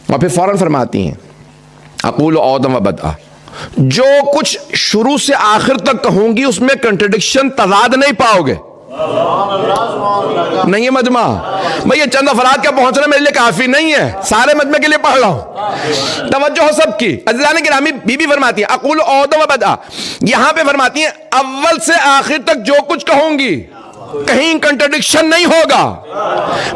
اور پھر فوراً فرماتی ہیں اقول عودا و بدءا، جو کچھ شروع سے آخر تک کہوں گی اس میں کنٹرڈکشن تضاد نہیں پاؤ گے. نہیں ہے مجمع بھئی، یہ چند افراد کا پہنچنا میرے لیے کافی نہیں ہے، سارے مجمع کے لیے پڑھ رہا ہوں، توجہ ہو سب کی. عزیزان گرامی بی بی فرماتی ہے اقول عودا و بدءا، یہاں پہ فرماتی ہیں اول سے آخر تک جو کچھ کہوں گی کہیں کنٹرڈکشن نہیں ہوگا.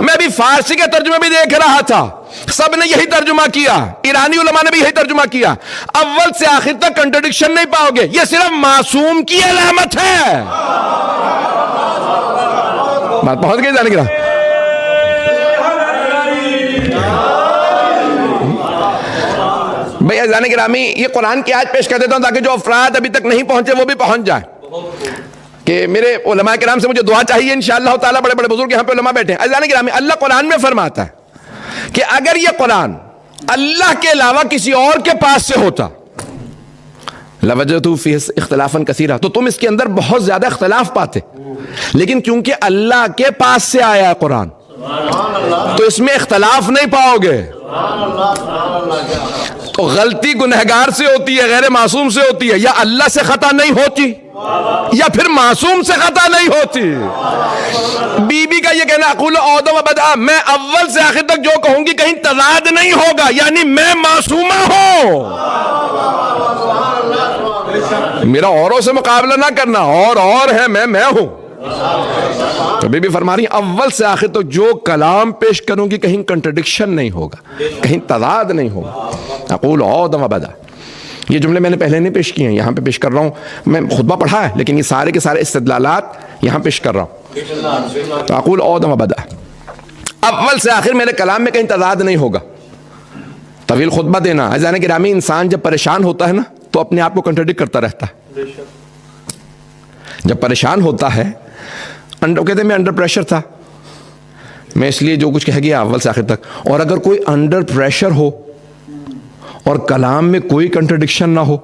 میں بھی فارسی کے ترجمے بھی دیکھ رہا تھا، سب نے یہی ترجمہ کیا، ایرانی علماء نے بھی یہی ترجمہ کیا، اول سے آخر تک کنٹرڈکشن نہیں پاؤ گے. یہ صرف معصوم کی علامت ہے. بات پہنچ گئی جانے گرا. بھئی عزیزان گرامی یہ قرآن کی آیت پیش کر دیتا ہوں تاکہ جو افراد ابھی تک نہیں پہنچے وہ بھی پہنچ جائیں. کہ میرے علماء کرام سے مجھے دعا چاہیے انشاءاللہ تعالیٰ، بڑے بڑے بزرگ یہاں پہ علماء بیٹھے ہیں. عزیزان گرامی اللہ قرآن میں فرماتا ہے کہ اگر یہ قرآن اللہ کے علاوہ کسی اور کے پاس سے ہوتا لوجدوا فیہ اختلافا کثیرا، تو تم اس کے اندر بہت زیادہ اختلاف پاتے. لیکن کیونکہ اللہ کے پاس سے آیا ہے قرآن تو اس میں اختلاف نہیں پاؤ گے. تو غلطی گنہگار سے ہوتی ہے، غیر معصوم سے ہوتی ہے، یا اللہ سے خطا نہیں ہوتی یا پھر معصوم سے خطا نہیں ہوتی. بی بی کا یہ کہنا اقول عودا و بدءا، میں اول سے آخر تک جو کہوں گی کہیں تضاد نہیں ہوگا، یعنی میں معصومہ ہوں، میرا اوروں سے مقابلہ نہ کرنا، اور ہے میں ہوں. تو بی بی فرما رہی اول سے آخر تک جو کلام پیش کروں گی کہیں کنٹرڈکشن نہیں ہوگا، کہیں تضاد نہیں ہوگا. اقول عودا و بدءا، یہ جملے میں نے پہلے نہیں پیش کیے ہیں، یہاں پہ پیش کر رہا ہوں. میں خطبہ پڑھا ہے لیکن یہ سارے کے سارے استدلالات یہاں پیش کر رہا ہوں. تو اقول عودا و بدءا، اول سے آخر میرے کلام میں کہیں تضاد نہیں ہوگا. طویل خطبہ دینا. عزیزان گرامی انسان جب پریشان ہوتا ہے نا تو اپنے آپ کو کنٹرڈکٹ کرتا رہتا ہے. جب پریشان ہوتا ہے، کہتے ہیں میں انڈر پریشر تھا، میں اس لیے جو کچھ کہہ گیا اول سے آخر تک. اور اگر کوئی انڈر پریشر ہو اور کلام میں کوئی کنٹرڈکشن نہ ہو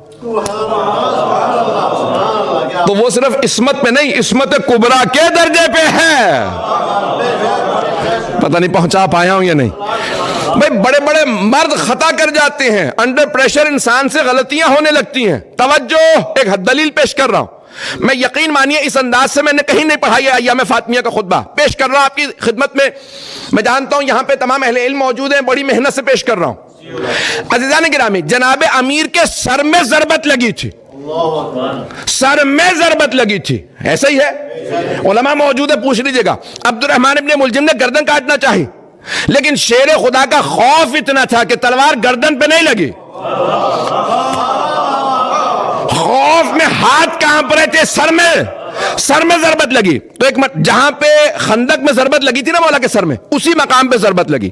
تو وہ صرف عصمت پہ نہیں، عصمت کبریٰ کے درجے پہ ہے. پتہ نہیں پہنچا پایا ہوں یا نہیں. بھئی بڑے بڑے مرد خطا کر جاتے ہیں، انڈر پریشر انسان سے غلطیاں ہونے لگتی ہیں. توجہ، ایک دلیل پیش کر رہا ہوں. میں یقین مانیے اس انداز سے میں نے کہیں نہیں پڑھا. یہ ایام فاطمیہ کا خطبہ پیش کر رہا ہوں آپ کی خدمت میں. میں جانتا ہوں یہاں پہ تمام اہل علم موجود ہیں، بڑی محنت سے پیش کر رہا ہوں. عزیزان گرامی جناب امیر کے سر میں ضربت لگی تھی، سر میں ضربت لگی تھی، ایسا ہی ہے، علماء موجود ہے، پوچھ لیجئے گا. عبد الرحمن ابن ملجم نے گردن کاٹنا چاہی لیکن شیر خدا کا خوف اتنا تھا کہ تلوار گردن پہ نہیں لگی، خوف میں ہاتھ کانپ رہے تھے، سر میں ضربت لگی. تو ایک جہاں پہ خندق میں ضربت لگی تھی نا مولا کے سر میں، اسی مقام پہ ضربت لگی.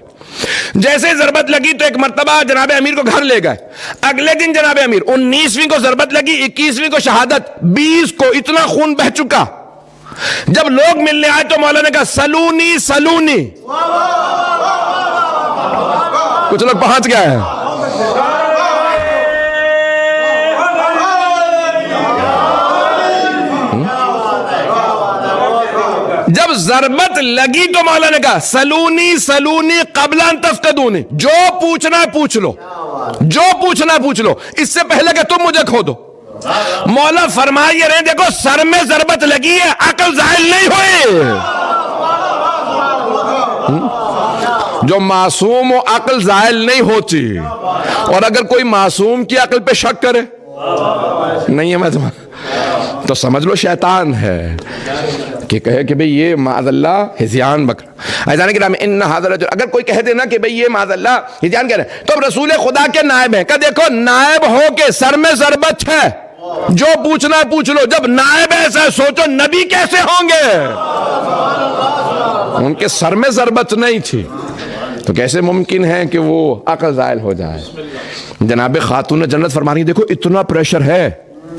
جیسے ضربت لگی تو ایک مرتبہ جناب امیر کو گھر لے گئے. اگلے دن جناب امیر 19ویں کو ضربت لگی، 21ویں کو شہادت، 20 کو اتنا خون بہ چکا. جب لوگ ملنے آئے تو مولا نے کہا سلونی سلونی. کچھ لوگ پہنچ گئے ہیں. جب ضربت لگی تو مولا نے کہا سلونی سلونی قبل ان تفتدونی، جو پوچھنا ہے پوچھ لو، جو پوچھنا ہے پوچھ لو، اس سے پہلے کہ تم مجھے کھو دو. مولا فرمائے رہے دیکھو سر میں ضربت لگی ہے، عقل زائل نہیں ہوئی. جو معصوم و عقل زائل نہیں ہوتی. اور اگر کوئی معصوم کی عقل پہ شک کرے نہیں ہے میں تو سمجھ لو شیطان ہے، کہ کہے کہ بھئی یہ معاذ اللہ ہذیان بکر. عزیزان کرام ان ھذا الرجل، اگر کوئی کہہ دے نا کہ بھئی یہ معاذ اللہ ہذیان کہہ رہے ہیں تو اب رسول خدا کے نائب ہیں. کہ دیکھو نائب ہو کے سر میں ضربت ہے، جو پوچھنا ہے پوچھ لو. جب نائب ایسا ہے سوچو نبی کیسے ہوں گے؟ ان کے سر میں ضربت نہیں تھی تو کیسے ممکن ہے کہ وہ عقل زائل ہو جائے. جناب خاتون جنت فرما رہی دیکھو اتنا پریشر ہے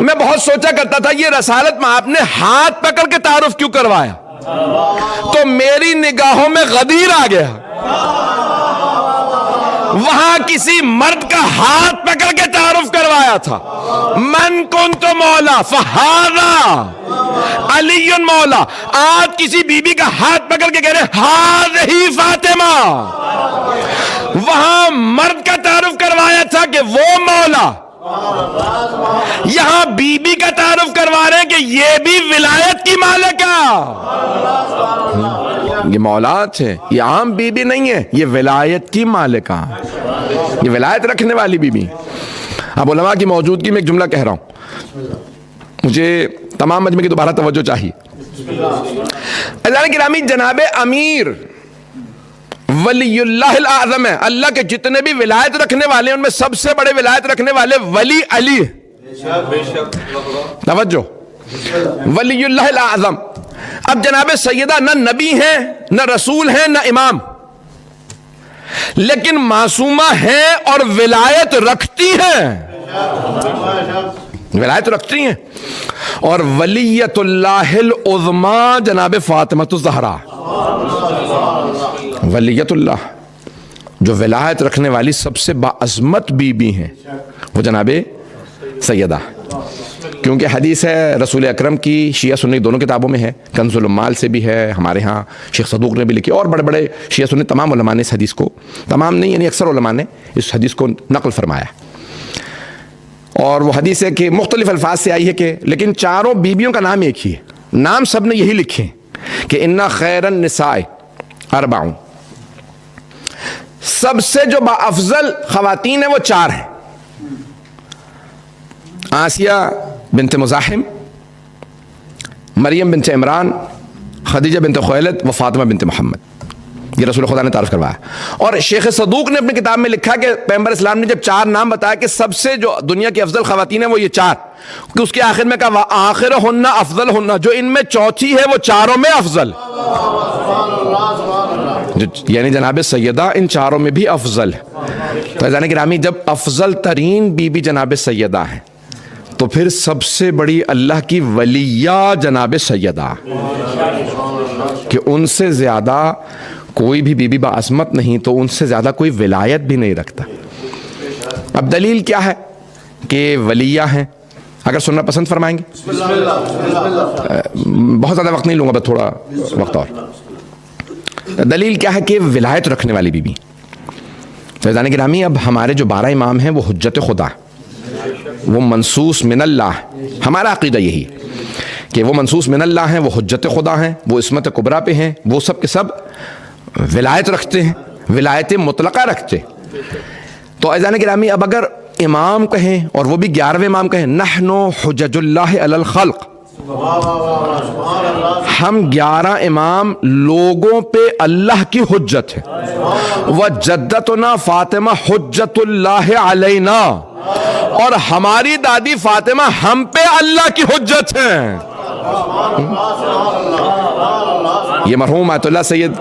میں بہت سوچا کرتا تھا یہ رسالت میں آپ نے ہاتھ پکڑ کے تعارف کیوں کروایا؟ تو میری نگاہوں میں غدیر آ گیا، وہاں کسی مرد کا ہاتھ پکڑ کے تعارف کروایا تھا، من کنت مولا فہذا علی مولا۔ آج کسی بی بی کا ہاتھ پکڑ کے کہہ رہے ہذہ فاطمہ، وہاں مرد کا تعارف کروایا تھا کہ وہ مولا، یہاں بی بی کا تعارف کروا رہے ہیں کہ یہ بھی ولایت کی مالکہ، یہ مولات ہے، یہ عام بی بی نہیں ہے، یہ ولایت کی مالکہ، یہ ولایت رکھنے والی بی بی۔ اب علماء کی موجودگی میں ایک جملہ کہہ رہا ہوں، مجھے تمام مجمع کی دوبارہ توجہ چاہیے۔ اللہ گرامی، جناب امیر ولی اللہ الاعظم ہے، اللہ کے جتنے بھی ولایت رکھنے والے ہیں ان میں سب سے بڑے ولایت رکھنے والے ولی علی، توجہ، ولی اللہ الاعظم۔ اب جناب سیدہ نہ نبی ہیں نہ رسول ہیں نہ امام، لیکن معصومہ ہیں اور ولایت رکھتی ہیں، ولایت رکھتی ہیں۔ اور ولیت اللہ العظمیٰ جناب فاطمہ الزہرا، ولیت اللہ جو ولایت رکھنے والی سب سے باعظمت بی بی ہیں وہ جناب سیدہ، کیونکہ حدیث ہے رسول اکرم کی، شیعہ سنی دونوں کتابوں میں ہے، کنز العمال سے بھی ہے، ہمارے ہاں شیخ صدوق نے بھی لکھی، اور بڑے بڑے شیعہ سنی تمام علماء نے اس حدیث کو، تمام نہیں یعنی اکثر علماء نے اس حدیث کو نقل فرمایا۔ اور وہ حدیث ہے کہ مختلف الفاظ سے آئی ہے کہ لیکن چاروں بیویوں کا نام ایک ہی ہے، نام سب نے یہی لکھے کہ ان خیر النساء اربع، سب سے جو باافضل خواتین ہیں وہ چار ہیں، آسیہ بنت مزاحم، مریم بنت عمران، خدیجہ بنت خویلد و فاطمہ بنت محمد، یہ رسول خدا نے تعارف کروایا۔ اور شیخ صدوق نے اپنی کتاب میں لکھا کہ پیغمبر اسلام نے جب چار نام بتایا کہ سب سے جو دنیا کی افضل خواتین ہیں وہ یہ چار، کہ اس کے آخر میں کہا وآخرہن افضلہن، جو ان میں چوتھی ہے وہ چاروں میں افضل، یعنی جناب سیدہ ان چاروں میں بھی افضل ہے۔ تو عزیزان گرامی، جب افضل ترین بی بی جناب سیدہ ہیں تو پھر سب سے بڑی اللہ کی ولیہ جناب سیدہ، کہ ان سے زیادہ کوئی بھی بی بی باعظمت نہیں، تو ان سے زیادہ کوئی ولایت بھی نہیں رکھتا۔ اب دلیل کیا ہے کہ ولیہ ہیں؟ اگر سننا پسند فرمائیں گے، بہت زیادہ وقت نہیں لوں گا، بس تھوڑا وقت اور۔ دلیل کیا ہے کہ ولایت رکھنے والی بی بی۔ فیضان گرامی، اب ہمارے جو 12 امام ہیں وہ حجت خدا، وہ منصوص من اللہ، ہمارا عقیدہ یہی کہ وہ منصوص من اللہ ہیں، وہ حجت خدا ہیں، وہ عصمت کبریٰ پہ ہیں، وہ سب کے سب ولایت رکھتے ہیں، ولایت مطلقہ رکھتے۔ تو عزیزان گرامی، اب اگر امام کہیں اور وہ بھی 11ویں امام کہیں نحن حجج اللہ علی الخلق، ہم 11 امام لوگوں پہ اللہ کی حجت ہے، وجدتنا فاطمہ حجت اللہ علینا، اور ہماری دادی فاطمہ ہم پہ اللہ کی حجت ہے۔ یہ مرحوم آیت اللہ سید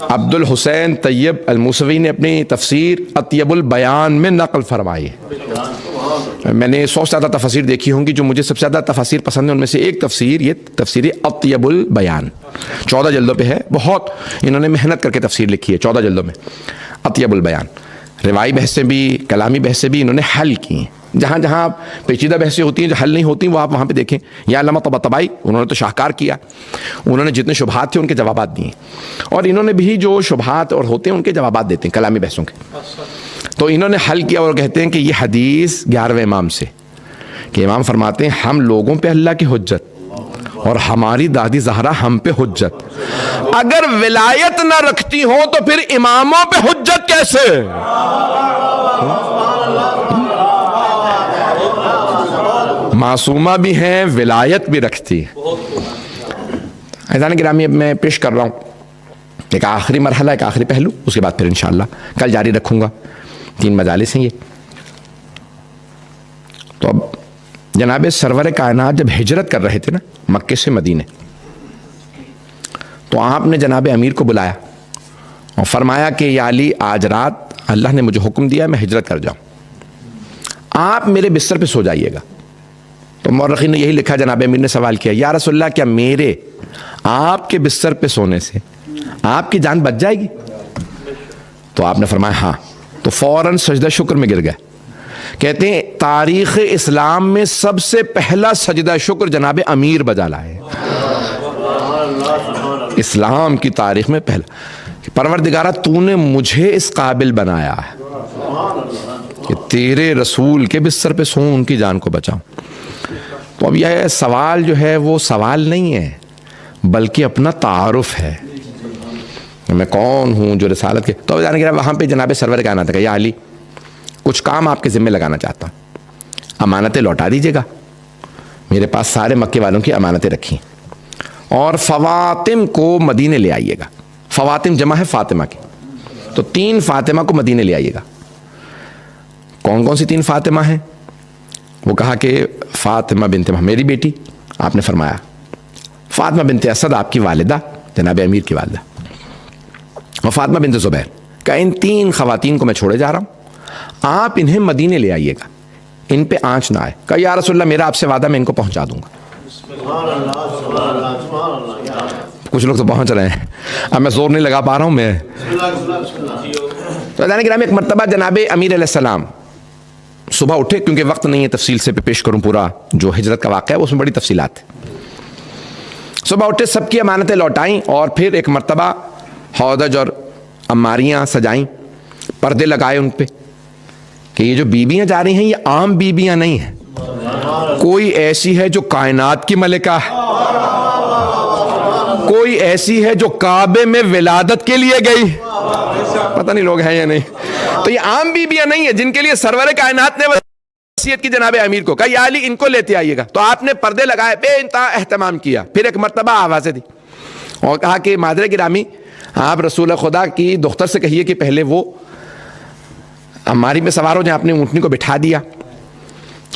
عبد الحسین طیب الموسوی نے اپنی تفسیر اطیب البیان میں نقل فرمائی ہے۔ میں نے 100 سے زیادہ تفاسیر دیکھی ہوں گی، جو مجھے سب سے زیادہ تفاسیر پسند ہیں ان میں سے ایک تفسیر یہ تفسیر اطیب البیان، 14 جلدوں پہ ہے، بہت انہوں نے محنت کر کے تفسیر لکھی ہے 14 جلدوں میں اطیب البیان۔ روائی بحثیں بھی، کلامی بحثیں بھی انہوں نے حل کی ہیں، جہاں جہاں پیچیدہ بحثیں ہوتی ہیں جو حل نہیں ہوتی وہ آپ وہاں پہ دیکھیں۔ یا علامہ طباطبائی، انہوں نے تو شاہکار کیا، انہوں نے جتنے شبہات تھے ان کے جوابات دیے، اور انہوں نے بھی جو شبہات اور ہوتے ہیں ان کے جوابات دیتے ہیں کلامی بحثوں کے۔ تو انہوں نے حل کیا اور کہتے ہیں کہ یہ حدیث 11ویں امام سے، کہ امام فرماتے ہیں ہم لوگوں پہ اللہ کی حجت اور ہماری دادی زہرا ہم پہ حجت، اگر ولایت نہ رکھتی ہو تو پھر اماموں پہ حجت کیسے؟ معصومہ بھی ہیں، ولایت بھی رکھتی ہے۔ عزیزان گرامی، اب میں پیش کر رہا ہوں ایک آخری مرحلہ، ایک آخری پہلو، اس کے بعد پھر انشاءاللہ کل جاری رکھوں گا، 3 مجالس ہیں یہ۔ تو اب جناب سرور کائنات جب ہجرت کر رہے تھے نا مکے سے مدینے، تو آپ نے جناب امیر کو بلایا اور فرمایا کہ یا علی، آج رات اللہ نے مجھے حکم دیا میں ہجرت کر جاؤں، آپ میرے بستر پہ سو جائیے گا، تو مورخین نے یہی لکھا، جناب امیر نے سوال کیا، یا رسول اللہ کیا میرے آپ کے بستر پہ سونے سے آپ کی جان بچ جائے گی؟ تو آپ نے فرمایا ہاں. تو فوراً سجدہ شکر میں گر گئے. کہتے ہیں تاریخ اسلام میں سب سے پہلا سجدہ شکر جناب امیر بجا لائے، اسلام کی تاریخ میں پہلا. پروردگارہ تو نے مجھے اس قابل بنایا ہے کہ تیرے رسول کے بستر پہ سوں، ان کی جان کو بچاؤں. تو اب یہ سوال جو ہے وہ سوال نہیں ہے بلکہ اپنا تعارف ہے، میں کون ہوں جو رسالت کے. تو جانے کے وہاں پہ جناب سرور کائنات ہے کہ یا علی کچھ کام آپ کے ذمہ لگانا چاہتا ہوں، امانتیں لوٹا دیجیے گا. میرے پاس سارے مکے والوں کی امانتیں رکھی، اور فواطم کو مدینے لے آئیے گا. فواطم جمع ہے فاطمہ کی، تو 3 فاطمہ کو مدینے لے آئیے گا. کون کون سی 3 فاطمہ ہیں؟ وہ کہا کہ فاطمہ بنت محمد میری بیٹی، آپ نے فرمایا فاطمہ بنت اسد آپ کی والدہ جناب امیر کی والدہ، اور فاطمہ بنت زبیر. کہ ان 3 خواتین کو میں چھوڑے جا رہا ہوں، آپ انہیں مدینے لے آئیے گا، ان پہ آنچ نہ آئے. کہ یا رسول اللہ میرا آپ سے وعدہ میں ان کو پہنچا دوں گا. کچھ لوگ تو پہنچ رہے ہیں، اب میں زور نہیں لگا پا رہا ہوں میں. تو جانے گرامی ایک مرتبہ جناب امیر علیہ السلام صبح اٹھے، کیونکہ وقت نہیں ہے تفصیل سے پیش کروں پورا جو ہجرت کا واقعہ ہے اس میں بڑی تفصیلات ہیں. صبح اٹھے، سب کی امانتیں لوٹائیں، اور پھر ایک مرتبہ ہودج اور عماریاں سجائیں، پردے لگائے ان پہ کہ یہ جو بیویاں جا رہی ہیں یہ عام بیویاں نہیں ہیں، کوئی ایسی ہے جو کائنات کی ملکہ ہے، کوئی ایسی ہے جو کعبے میں ولادت کے لیے گئی. پتہ نہیں لوگ ہیں یا نہیں. تو یہ عام بیویاں نہیں ہیں جن کے لیے سرور کائنات نے وصیت کی جناب امیر کو، کہا یا علی ان کو لیتے آئیے گا. تو آپ نے پردے لگائے، بے انتہا اہتمام کیا. پھر ایک مرتبہ آوازیں دی اور کہا کہ مادر گرامی آپ رسول خدا کی دختر سے کہیے کہ پہلے وہ ہماری میں سوار ہو جائیں. آپ نے اونٹنی کو بٹھا دیا.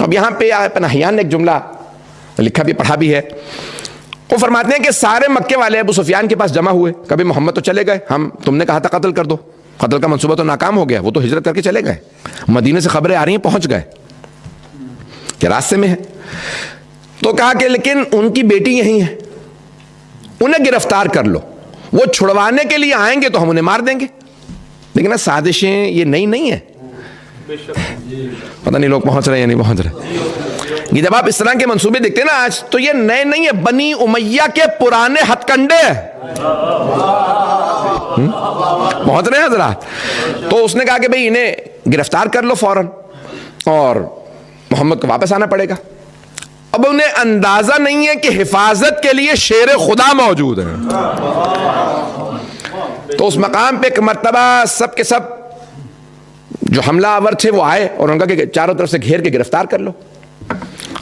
اب یہاں پہ پناہیان نے ایک جملہ لکھا بھی پڑھا بھی ہے. وہ فرماتے ہیں کہ سارے مکے والے ابو سفیان کے پاس جمع ہوئے. کبھی محمد تو چلے گئے، تم نے کہا تھا قتل کر دو، قتل کا منصوبہ تو ناکام ہو گیا، وہ تو ہجرت کر کے چلے گئے. مدینے سے خبریں آ رہی ہیں پہنچ گئے کہ راستے میں ہے. تو کہا کہ لیکن ان کی بیٹی یہی ہے، انہیں گرفتار کر لو، وہ چھڑوانے کے لیے آئیں گے تو ہم انہیں مار دیں گے. لیکن سازشیں یہ نئی نہیں ہیں. پتہ نہیں لوگ پہنچ رہے ہیں یا نہیں پہنچ رہے. یہ جب آپ اس طرح کے منصوبے دیکھتے ہیں نا آج، تو یہ نئے نہیں ہے، بنی امیہ کے پرانے ہتھ کنڈے ہیں. پہنچ رہے ہیں حضرات. تو اس نے کہا کہ بھئی انہیں گرفتار کر لو فوراً، اور محمد کو واپس آنا پڑے گا. اب انہیں اندازہ نہیں ہے کہ حفاظت کے لیے شیر خدا موجود ہے. تو اس مقام پہ ایک مرتبہ سب کے سب جو حملہ آور تھے وہ آئے اور ان کا کہ چاروں طرف سے گھیر کے گرفتار کر لو.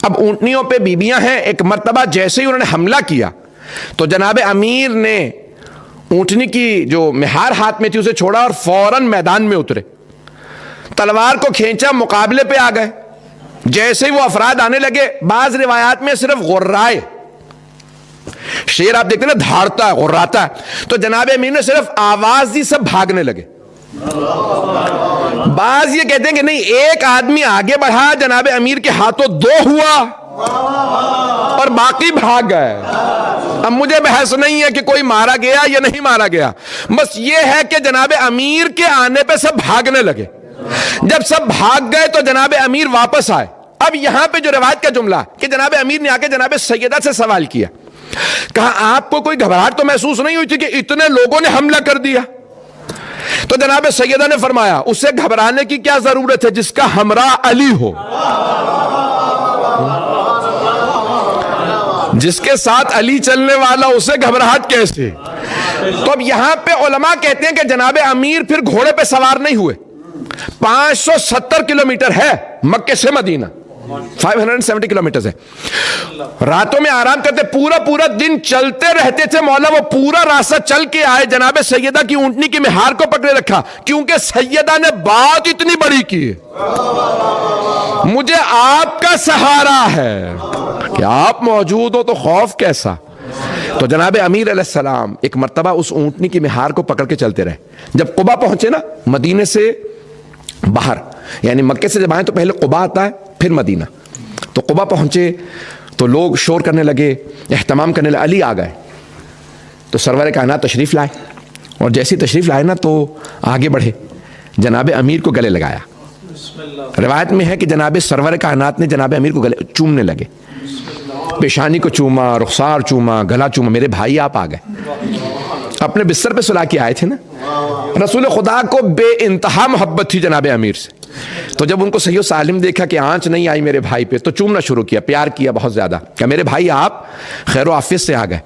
اب اونٹنیوں پہ بیبیاں ہیں. ایک مرتبہ جیسے ہی انہوں نے حملہ کیا تو جناب امیر نے اونٹنی کی جو مہار ہاتھ میں تھی اسے چھوڑا اور فوراً میدان میں اترے، تلوار کو کھینچا، مقابلے پہ آ گئے. جیسے ہی وہ افراد آنے لگے، بعض روایات میں صرف غرائے، شیر آپ دیکھتے ہیں نا دھاڑتا ہے، غراتا ہے، تو جناب امیر نے صرف آواز دی، سب بھاگنے لگے. بعض یہ کہتے ہیں کہ نہیں، ایک آدمی آگے بڑھا، جناب امیر کے ہاتھوں 2 ہوا اور باقی بھاگ گئے. اب مجھے بحث نہیں ہے کہ کوئی مارا گیا یا نہیں مارا گیا، بس یہ ہے کہ جناب امیر کے آنے پہ سب بھاگنے لگے. جب سب بھاگ گئے تو جناب امیر واپس آئے. اب یہاں پہ جو روایت کا جملہ کہ جناب امیر نے آ کے جناب سیدہ سے سوال کیا، کہا آپ کو کوئی گھبراہٹ تو محسوس نہیں ہوئی تھی کہ اتنے لوگوں نے حملہ کر دیا؟ تو جناب سیدہ نے فرمایا اسے گھبرانے کی کیا ضرورت ہے جس کا ہمراہ علی ہو، جس کے ساتھ علی چلنے والا، اسے گھبراہٹ کیسے؟ تو اب یہاں پہ علماء کہتے ہیں کہ جناب امیر پھر گھوڑے پہ سوار نہیں ہوئے. 570 کلومیٹر ہے مکے سے مدینہ، 570 کلومیٹر ہے. راتوں میں آرام کرتے، پورا دن چلتے رہتے تھے. مولا وہ پورا راستہ چل کے آئے، جناب سیدہ کی اونٹنی کی مہار کو پکڑے رکھا، کیونکہ سیدہ نے بات اتنی بڑی کی، مجھے آپ کا سہارا ہے کہ آپ موجود ہو تو خوف کیسا. تو جناب امیر علیہ السلام ایک مرتبہ اس اونٹنی کی مہار کو پکڑ کے چلتے رہے. جب قبا پہنچے نا، مدینے سے باہر، یعنی مکے سے جب آئیں تو پہلے قبا آتا ہے پھر مدینہ. تو قبا پہنچے تو لوگ شور کرنے لگے، اہتمام کرنے لگے، علی آ گئے۔ تو سرور کائنات تشریف لائے، اور جیسی تشریف لائے نا تو آگے بڑھے، جناب امیر کو گلے لگایا۔ روایت میں ہے کہ جناب سرور کائنات نے جناب امیر کو گلے چومنے لگے، پیشانی کو چوما، رخسار چوما، گلا چوما۔ میرے بھائی آپ آ گئے، اپنے بستر پہ سلا کے آئے تھے نا۔ رسول خدا کو بے انتہا محبت تھی جناب امیر سے، تو جب ان کو صحیح و سالم دیکھا کہ آنچ نہیں آئی میرے بھائی پہ، تو چومنا شروع کیا، پیار کیا بہت زیادہ، کہ میرے بھائی آپ خیر و عافیت سے آ گئے۔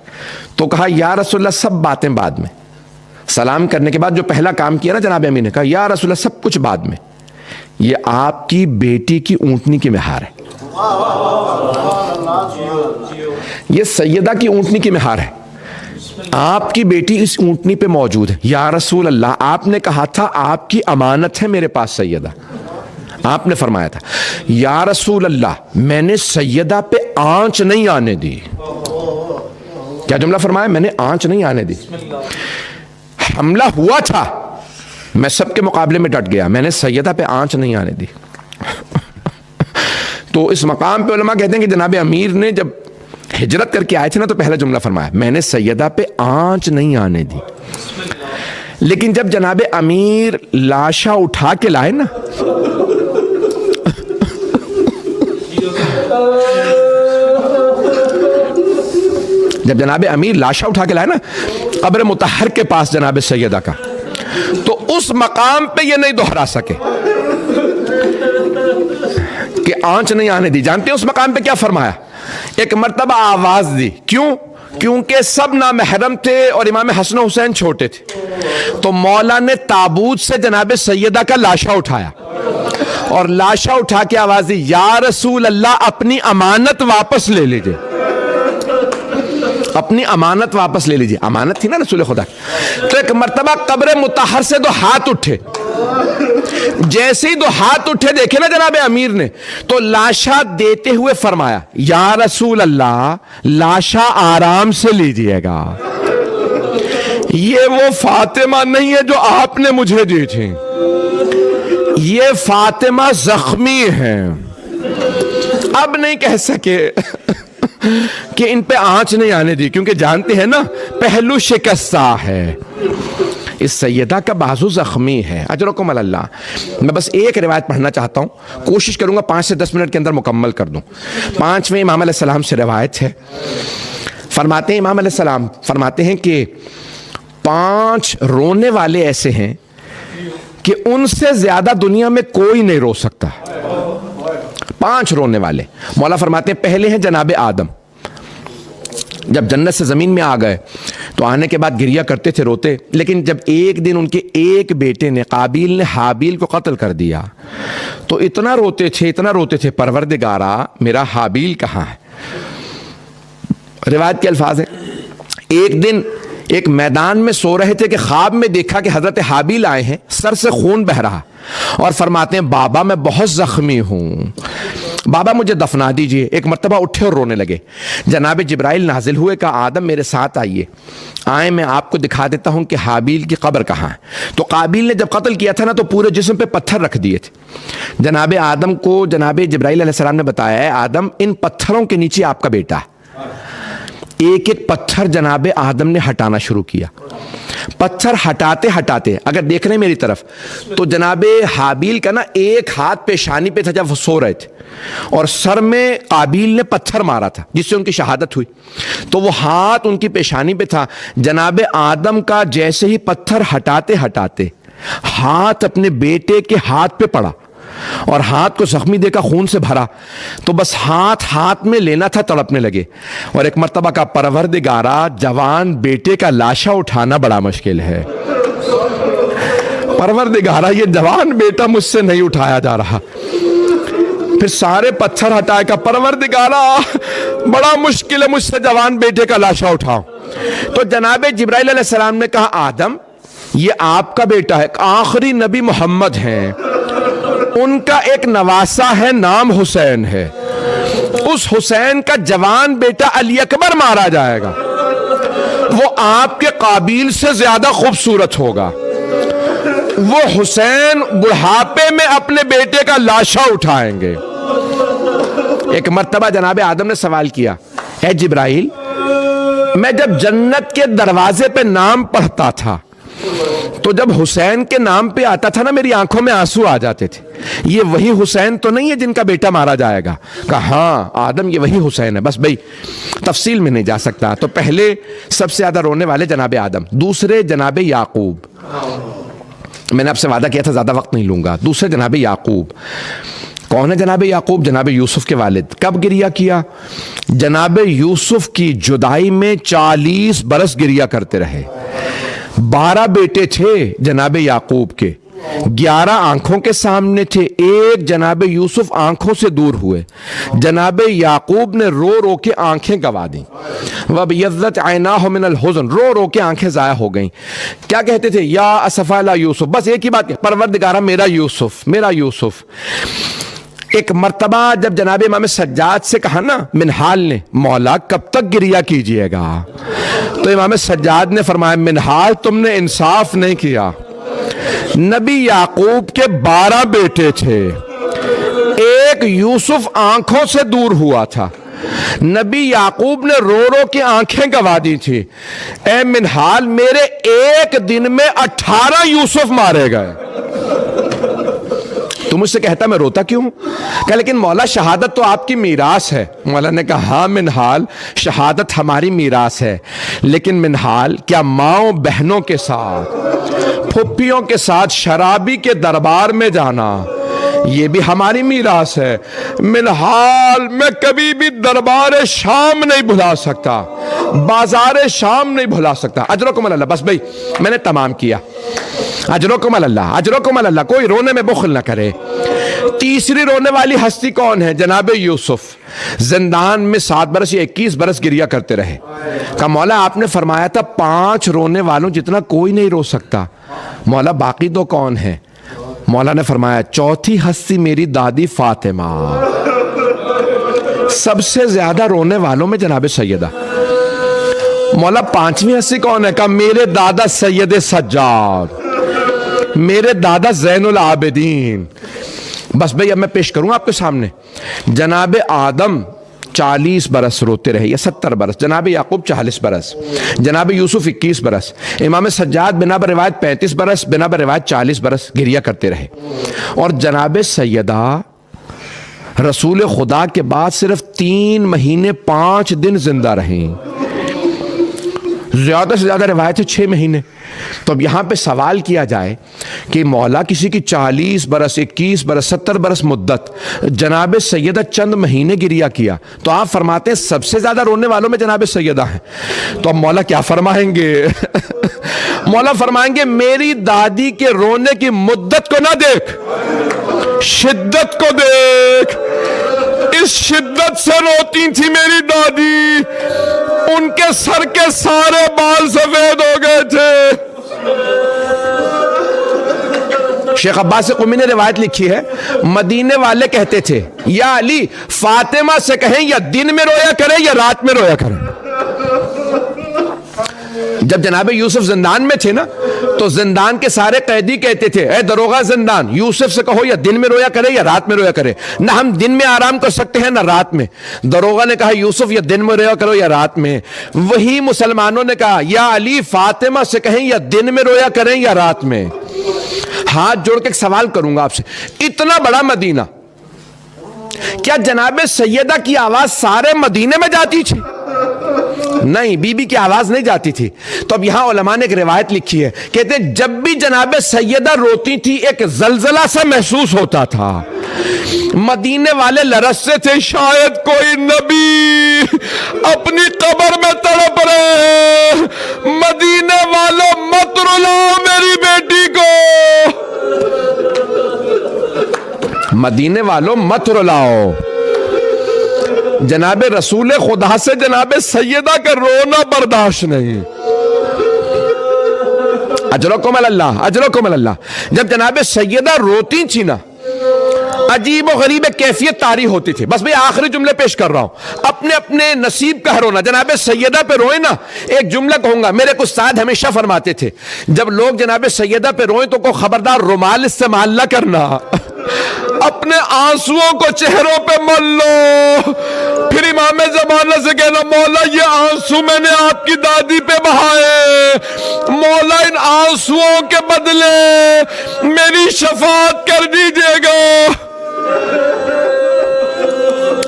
تو کہا یا رسول اللہ سب باتیں بعد میں۔ سلام کرنے کے بعد جو پہلا کام کیا نا جناب امیر نے، کہا یا رسول اللہ سب کچھ بعد میں، یہ آپ کی بیٹی کی اونٹنی کی مہار ہے، یہ سیدہ کی اونٹنی کی مہار ہے، آپ کی بیٹی اس اونٹنی پہ موجود ہے۔ یا رسول اللہ آپ نے کہا تھا آپ کی امانت ہے میرے پاس سیدہ، آپ نے فرمایا تھا یا رسول اللہ میں نے سیدہ پہ آنچ نہیں آنے دی۔ کیا جملہ فرمایا؟ میں نے آنچ نہیں آنے دی، حملہ ہوا تھا میں سب کے مقابلے میں ڈٹ گیا، میں نے سیدہ پہ آنچ نہیں آنے دی۔ تو اس مقام پہ علماء کہتے ہیں کہ جناب امیر نے جب ہجرت کر کے آئے تھے نا تو پہلا جملہ فرمایا میں نے سیدہ پہ آنچ نہیں آنے دی۔ لیکن جب جناب امیر لاشا اٹھا کے لائے نا، جب جناب امیر لاشا اٹھا کے لائے نا قبر مطہر کے پاس جناب سیدہ کا، تو اس مقام پہ یہ نہیں دہرا سکے کہ آنچ نہیں آنے دی۔ جانتے ہیں اس مقام پہ کیا فرمایا؟ ایک مرتبہ آواز دی، کیوں؟ کیونکہ سب نامحرم تھے اور امام حسن و حسین چھوٹے تھے، تو مولا نے تابوت سے جناب سیدہ کا لاشا اٹھایا، اور لاشا اٹھا کے آواز دی یا رسول اللہ اپنی امانت واپس لے لیجئے، اپنی امانت واپس لے لیجئے۔ امانت تھی نا رسول خدا۔ تو ایک مرتبہ قبر مطہر سے دو ہاتھ اٹھے، جیسے ہی دو ہاتھ اٹھے دیکھے نا جناب امیر نے، تو لاشا دیتے ہوئے فرمایا یا رسول اللہ لاشا آرام سے لیجئے گا، یہ وہ فاطمہ نہیں ہے جو آپ نے مجھے دی تھی، یہ فاطمہ زخمی ہے۔ اب نہیں کہہ سکے کہ ان پہ آنچ نہیں آنے دی، کیونکہ جانتے ہیں نا پہلو شکستہ ہے، اس سیدہ کا بازو زخمی ہے۔ اجرکم اللہ۔ میں بس ایک روایت پڑھنا چاہتا ہوں، کوشش کروں گا 5 سے 10 منٹ کے اندر مکمل کر دوں۔ 5ویں امام علیہ السلام سے روایت ہے، فرماتے ہیں امام علیہ السلام فرماتے ہیں کہ 5 رونے والے ایسے ہیں کہ ان سے زیادہ دنیا میں کوئی نہیں رو سکتا۔ 5 رونے والے، مولا فرماتے ہیں پہلے ہیں جناب آدم، جب جنت سے زمین میں آ گئے تو آنے کے بعد گریا کرتے تھے، روتے، لیکن جب ایک دن ان کے ایک بیٹے نے قابیل نے حابیل کو قتل کر دیا تو اتنا روتے تھے پروردگارا میرا حابیل کہاں ہے۔ روایت کے الفاظ ہیں ایک دن ایک میدان میں سو رہے تھے کہ خواب میں دیکھا کہ حضرت حابیل آئے ہیں، سر سے خون بہ رہا، اور فرماتے ہیں بابا میں بہت زخمی ہوں، بابا مجھے دفنا دیجئے۔ ایک مرتبہ اٹھے اور رونے لگے، جناب جبرائیل نازل ہوئے، کہا آدم میرے ساتھ آئیے، آئیں میں آپ کو دکھا دیتا ہوں کہ حابیل کی قبر کہاں ہے۔ تو قابیل نے جب قتل کیا تھا نا تو پورے جسم پہ پتھر رکھ دیے تھے، جناب آدم کو جناب جبرائیل علیہ السلام نے بتایا ہے آدم ان پتھروں کے نیچے آپ کا بیٹا ہے۔ ایک ایک پتھر جناب آدم نے ہٹانا شروع کیا، پتھر ہٹاتے ہٹاتے اگر دیکھ رہے ہیں میری طرف تو جناب حابیل کا نا ایک ہاتھ پیشانی پہ تھا جب وہ سو رہے تھے، اور سر میں قابیل نے پتھر مارا تھا جس سے ان کی شہادت ہوئی، تو وہ ہاتھ ان کی پیشانی پہ تھا۔ جناب آدم کا جیسے ہی پتھر ہٹاتے ہٹاتے ہاتھ اپنے بیٹے کے ہاتھ پہ پڑا اور ہاتھ کو زخمی دیکھا، خون سے بھرا، تو بس ہاتھ میں لینا تھا، تڑپنے لگے، اور ایک مرتبہ کا پروردگارا جوان بیٹے کا لاشا اٹھانا بڑا مشکل ہے، پروردگارا یہ جوان بیٹا مجھ سے نہیں اٹھایا جا رہا، پھر سارے پتھر ہٹائے کا پروردگارا بڑا مشکل ہے مجھ سے جوان بیٹے کا لاشا اٹھاؤ۔ تو جناب جبرائیل علیہ السلام نے کہا آدم یہ آپ کا بیٹا ہے، آخری نبی محمد ہیں، ان کا ایک نواسا ہے نام حسین ہے، اس حسین کا جوان بیٹا علی اکبر مارا جائے گا، وہ آپ کے قابیل سے زیادہ خوبصورت ہوگا، وہ حسین بڑھاپے میں اپنے بیٹے کا لاشا اٹھائیں گے، ایک مرتبہ جناب آدم نے سوال کیا، اے جبرائیل، میں جب جنت کے دروازے پہ نام پڑھتا تھا تو جب حسین کے نام پہ آتا تھا نا میری آنکھوں میں آنسو آ جاتے تھے، یہ وہی حسین تو نہیں ہے جن کا بیٹا مارا جائے گا؟ کہا ہاں آدم یہ وہی حسین ہے۔ بس بھائی تفصیل میں نہیں جا سکتا۔ تو پہلے سب سے زیادہ رونے والے جناب آدم، دوسرے جناب یعقوب، میں نے آپ سے وعدہ کیا تھا زیادہ وقت نہیں لوں گا، دوسرے جناب یعقوب۔ کون ہے جناب یعقوب؟ جناب یوسف کے والد۔ کب گریہ کیا؟ جناب یوسف کی جدائی میں 40 برس گریہ کرتے رہے۔ 12 بیٹے تھے جناب یعقوب کے، 11 آنکھوں کے سامنے تھے، ایک جناب یوسف آنکھوں سے دور ہوئے۔ جناب یعقوب نے رو رو کے آنکھیں گوا دیں، وَبْيَضَّتْ عَيْنَاهُ مِنَ الْحُزْنِ، رو رو کے آنکھیں ضائع ہو گئیں۔ کیا کہتے تھے؟ یا اسفا علی یوسف، بس ایک ہی بات، پروردگارہ میرا یوسف، میرا یوسف۔ ایک مرتبہ جب جناب امام سجاد سے کہا نا منحال نے، مولا کب تک گریہ کیجئے گا؟ تو امام سجاد نے فرمایا منحال تم نے انصاف نہیں کیا، نبی یعقوب کے 12 بیٹے تھے، ایک یوسف آنکھوں سے دور ہوا تھا، نبی یعقوب نے رو رو کے آنکھیں گوا دی تھی، اے منحال میرے ایک دن میں 18 یوسف مارے گئے۔ تو مجھ سے کہتا میں روتا کیوں؟ کہ لیکن مولا شہادت تو آپ کی میراث ہے۔ مولا نے کہا ہاں منحال شہادت ہماری میراث ہے، لیکن منحال کیا ماؤں بہنوں کے ساتھ، پھپھیوں کے ساتھ شرابی کے دربار میں جانا یہ بھی ہماری میراث ہے؟ منحال میں کبھی بھی دربار شام نہیں بھلا سکتا، بازار شام نہیں بھلا سکتا۔ اجرکم اللہ، بس بھائی میں نے تمام کیا، اجرکم اللہ، اجرکم اللہ، کوئی رونے میں بخل نہ کرے۔ تیسری رونے والی ہستی کون ہے؟ جناب یوسف، زندان میں 7 برس یا 21 برس گریہ کرتے رہے۔ کہا مولا آپ نے فرمایا تھا 5 رونے والوں جتنا کوئی نہیں رو سکتا، مولا باقی دو کون ہیں؟ مولا نے فرمایا چوتھی ہستی میری دادی فاطمہ، سب سے زیادہ رونے والوں میں جناب سیدہ۔ مولا 5ویں ہستی کون ہے؟ کہا میرے دادا سید سجاد، میرے دادا زین العابدین۔ بس بھئی اب میں پیش کروں آپ کے سامنے، جناب آدم 40 برس روتے رہے یا 70 برس، جناب یعقوب 40 برس، جناب یوسف 21 برس، امام سجاد بنا بر روایت 35 برس، بنا بر روایت 40 برس گریہ کرتے رہے۔ اور جناب سیدہ رسول خدا کے بعد صرف 3 مہینے 5 دن زندہ رہیں، زیادہ سے زیادہ روایت ہے 6 مہینے۔ تو اب یہاں پہ سوال کیا جائے کہ مولا کسی کی 40 برس، 21 برس، 70 برس مدت، جناب سیدہ چند مہینے گریہ کیا، تو آپ فرماتے ہیں سب سے زیادہ رونے والوں میں جناب سیدہ ہیں۔ تو اب مولا کیا فرمائیں گے؟ مولا فرمائیں گے میری دادی کے رونے کی مدت کو نہ دیکھ، شدت کو دیکھ، اس شدت سے روتی تھی میری دادی، ان کے سر کے سارے بال سفید ہو گئے تھے۔ شیخ عباس قمی نے روایت لکھی ہے، مدینے والے کہتے تھے یا علی فاطمہ سے کہیں یا دن میں رویا کرے یا رات میں رویا کرے۔ جب جناب یوسف زندان میں تھے نا تو زندان کے سارے قیدی کہتے تھے اے دروغہ زندان، یوسف سے کہو یا دن میں رویا کرے یا رات میں رویا کرے، نہ ہم دن میں آرام کر سکتے ہیں نہ رات میں۔ دروغہ نے کہا یوسف یا دن میں رویا کرو یا رات میں۔ وہی مسلمانوں نے کہا یا علی فاطمہ سے کہیں یا دن میں رویا کریں یا رات میں۔ ہاتھ جوڑ کے ایک سوال کروں گا آپ سے، اتنا بڑا مدینہ، کیا جناب سیدہ کی آواز سارے مدینے میں جاتی تھی؟ نہیں، بی بی کی آواز نہیں جاتی تھی۔ تو اب یہاں علماء نے ایک روایت لکھی ہے، کہتے ہیں جب بھی جناب سیدہ روتی تھی ایک زلزلہ سا محسوس ہوتا تھا، مدینے والے لرزتے تھے شاید کوئی نبی اپنی قبر میں تڑپ رہے، مدینے والوں مت رلاؤ میری بیٹی کو، مدینے والوں مت رلاؤ۔ جناب رسول خدا سے جناب سیدہ کا رونا برداشت نہیں۔ اجرکم اللہ، اجرکم اللہ۔ جب جناب سیدہ روتی تھی نا عجیب و غریب کیفیت طاری ہوتی تھی۔ بس بھئی آخری جملے پیش کر رہا ہوں، اپنے اپنے نصیب کا رونا۔ جناب سیدہ پہ روئے نا، ایک جملہ کہوں گا، میرے کچھ استاد ہمیشہ فرماتے تھے جب لوگ جناب سیدہ پہ روئیں تو کو خبردار رومال استعمال نہ کرنا، اپنے آنسوؤں کو چہروں پہ مل لو، پھر امام زمانہ سے کہنا مولا یہ آنسو میں نے آپ کی دادی پہ بہائے، مولا ان آنسوؤں کے بدلے میری شفاعت کر دیجئے گا۔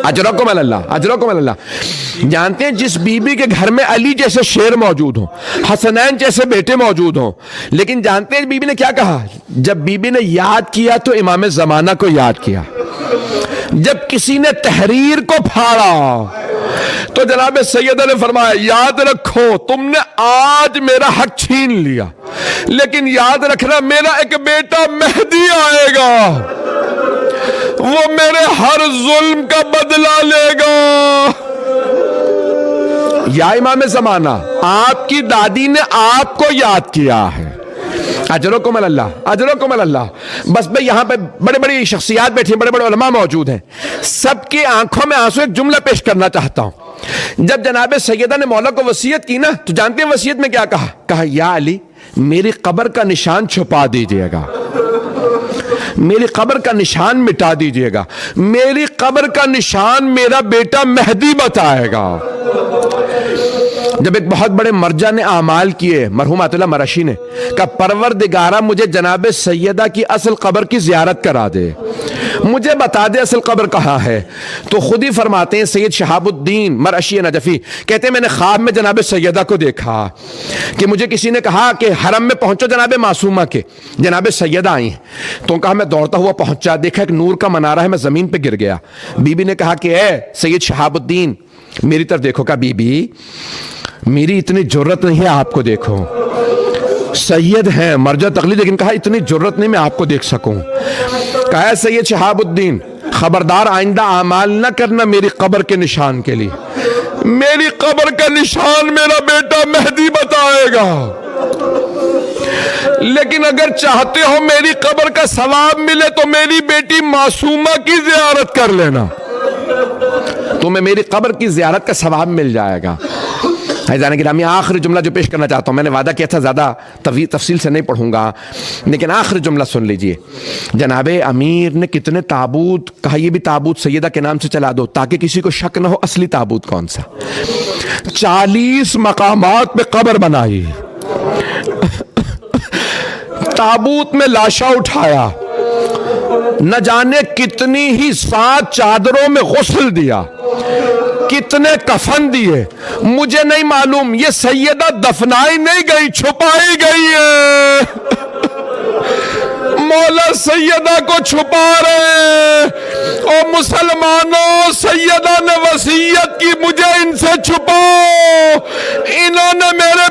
اجرکم اللہ، اجرکم اللہ۔ جانتے ہیں جس بی بی کے گھر میں علی جیسے شیر موجود ہوں، حسنین جیسے بیٹے موجود ہوں، لیکن جانتے ہیں بی بی نے کیا کہا؟ جب بی بی نے یاد کیا تو امام زمانہ کو یاد کیا، جب کسی نے تحریر کو پھاڑا تو جناب سیدہ نے فرمایا یاد رکھو تم نے آج میرا حق چھین لیا، لیکن یاد رکھنا میرا ایک بیٹا مہدی آئے گا، وہ میرے ہر ظلم کا بدلہ لے گا۔ یا امام زمانہ، آپ کی دادی نے آپ کو یاد کیا ہے۔ اجرکم اللہ، اجرکم اللہ۔ بس میں یہاں پہ بڑے بڑی شخصیات بیٹھی ہیں، بڑے بڑے علماء موجود ہیں، سب کی آنکھوں میں آنسو ایک جملہ پیش کرنا چاہتا ہوں۔ جب جناب سیدہ نے مولا کو وصیت کی نا تو جانتے ہیں وصیت میں کیا کہا؟ کہا یا علی میری قبر کا نشان چھپا دیجئے گا، میری قبر کا نشان مٹا دیجئے گا، میری قبر کا نشان میرا بیٹا مہدی بتائے گا۔ جب ایک بہت بڑے مرجع نے اعمال کیے، مرحوم عطیہ اللہ مرشی نے کہا پروردگارہ مجھے جناب سیدہ کی اصل قبر کی زیارت کرا دے، مجھے بتا دے اصل قبر کہاں ہے، تو خود ہی فرماتے ہیں سید شہاب الدین مرشی نجفی کہتے ہیں میں نے خواب میں جناب سیدہ کو دیکھا کہ مجھے کسی نے کہا کہ حرم میں پہنچو جناب معصومہ کے، جناب سیدہ آئی ہیں، تو کہا میں دوڑتا ہوا پہنچا، دیکھا ایک نور کا منارہ ہے، میں زمین پہ گر گیا۔ بی بی نے کہا کہ اے سید شہاب الدین میری طرف دیکھو، کہا بی بی میری اتنی جرت نہیں ہے آپ کو دیکھو، سید ہیں مرجع تقلید، لیکن کہا اتنی جرت نہیں میں آپ کو دیکھ سکوں۔ کہا سید شہاب الدین خبردار آئندہ اعمال نہ کرنا میری قبر کے نشان کے لیے، میری قبر کا نشان میرا بیٹا مہدی بتائے گا، لیکن اگر چاہتے ہو میری قبر کا ثواب ملے تو میری بیٹی معصومہ کی زیارت کر لینا، تمہیں میری قبر کی زیارت کا ثواب مل جائے گا۔ حضرات گرامی آخری جملہ جو پیش کرنا چاہتا ہوں، میں نے وعدہ کیا تھا زیادہ تفصیل سے نہیں پڑھوں گا، لیکن آخری جملہ سن لیجئے۔ جناب امیر نے کتنے تابوت، کہا یہ بھی تابوت سیدہ کے نام سے چلا دو تاکہ کسی کو شک نہ ہو اصلی تابوت کون سا۔ 40 مقامات پہ قبر بنائی، تابوت میں لاشا اٹھایا، نہ جانے کتنی ہی 7 چادروں میں غسل دیا، کتنے کفن دیے، مجھے نہیں معلوم، یہ سیدہ دفنائی نہیں گئی، چھپائی گئی ہے۔ مولا سیدہ کو چھپا رہے، او مسلمانوں سیدہ نے وصیت کی مجھے ان سے چھپاؤ، انہوں نے میرے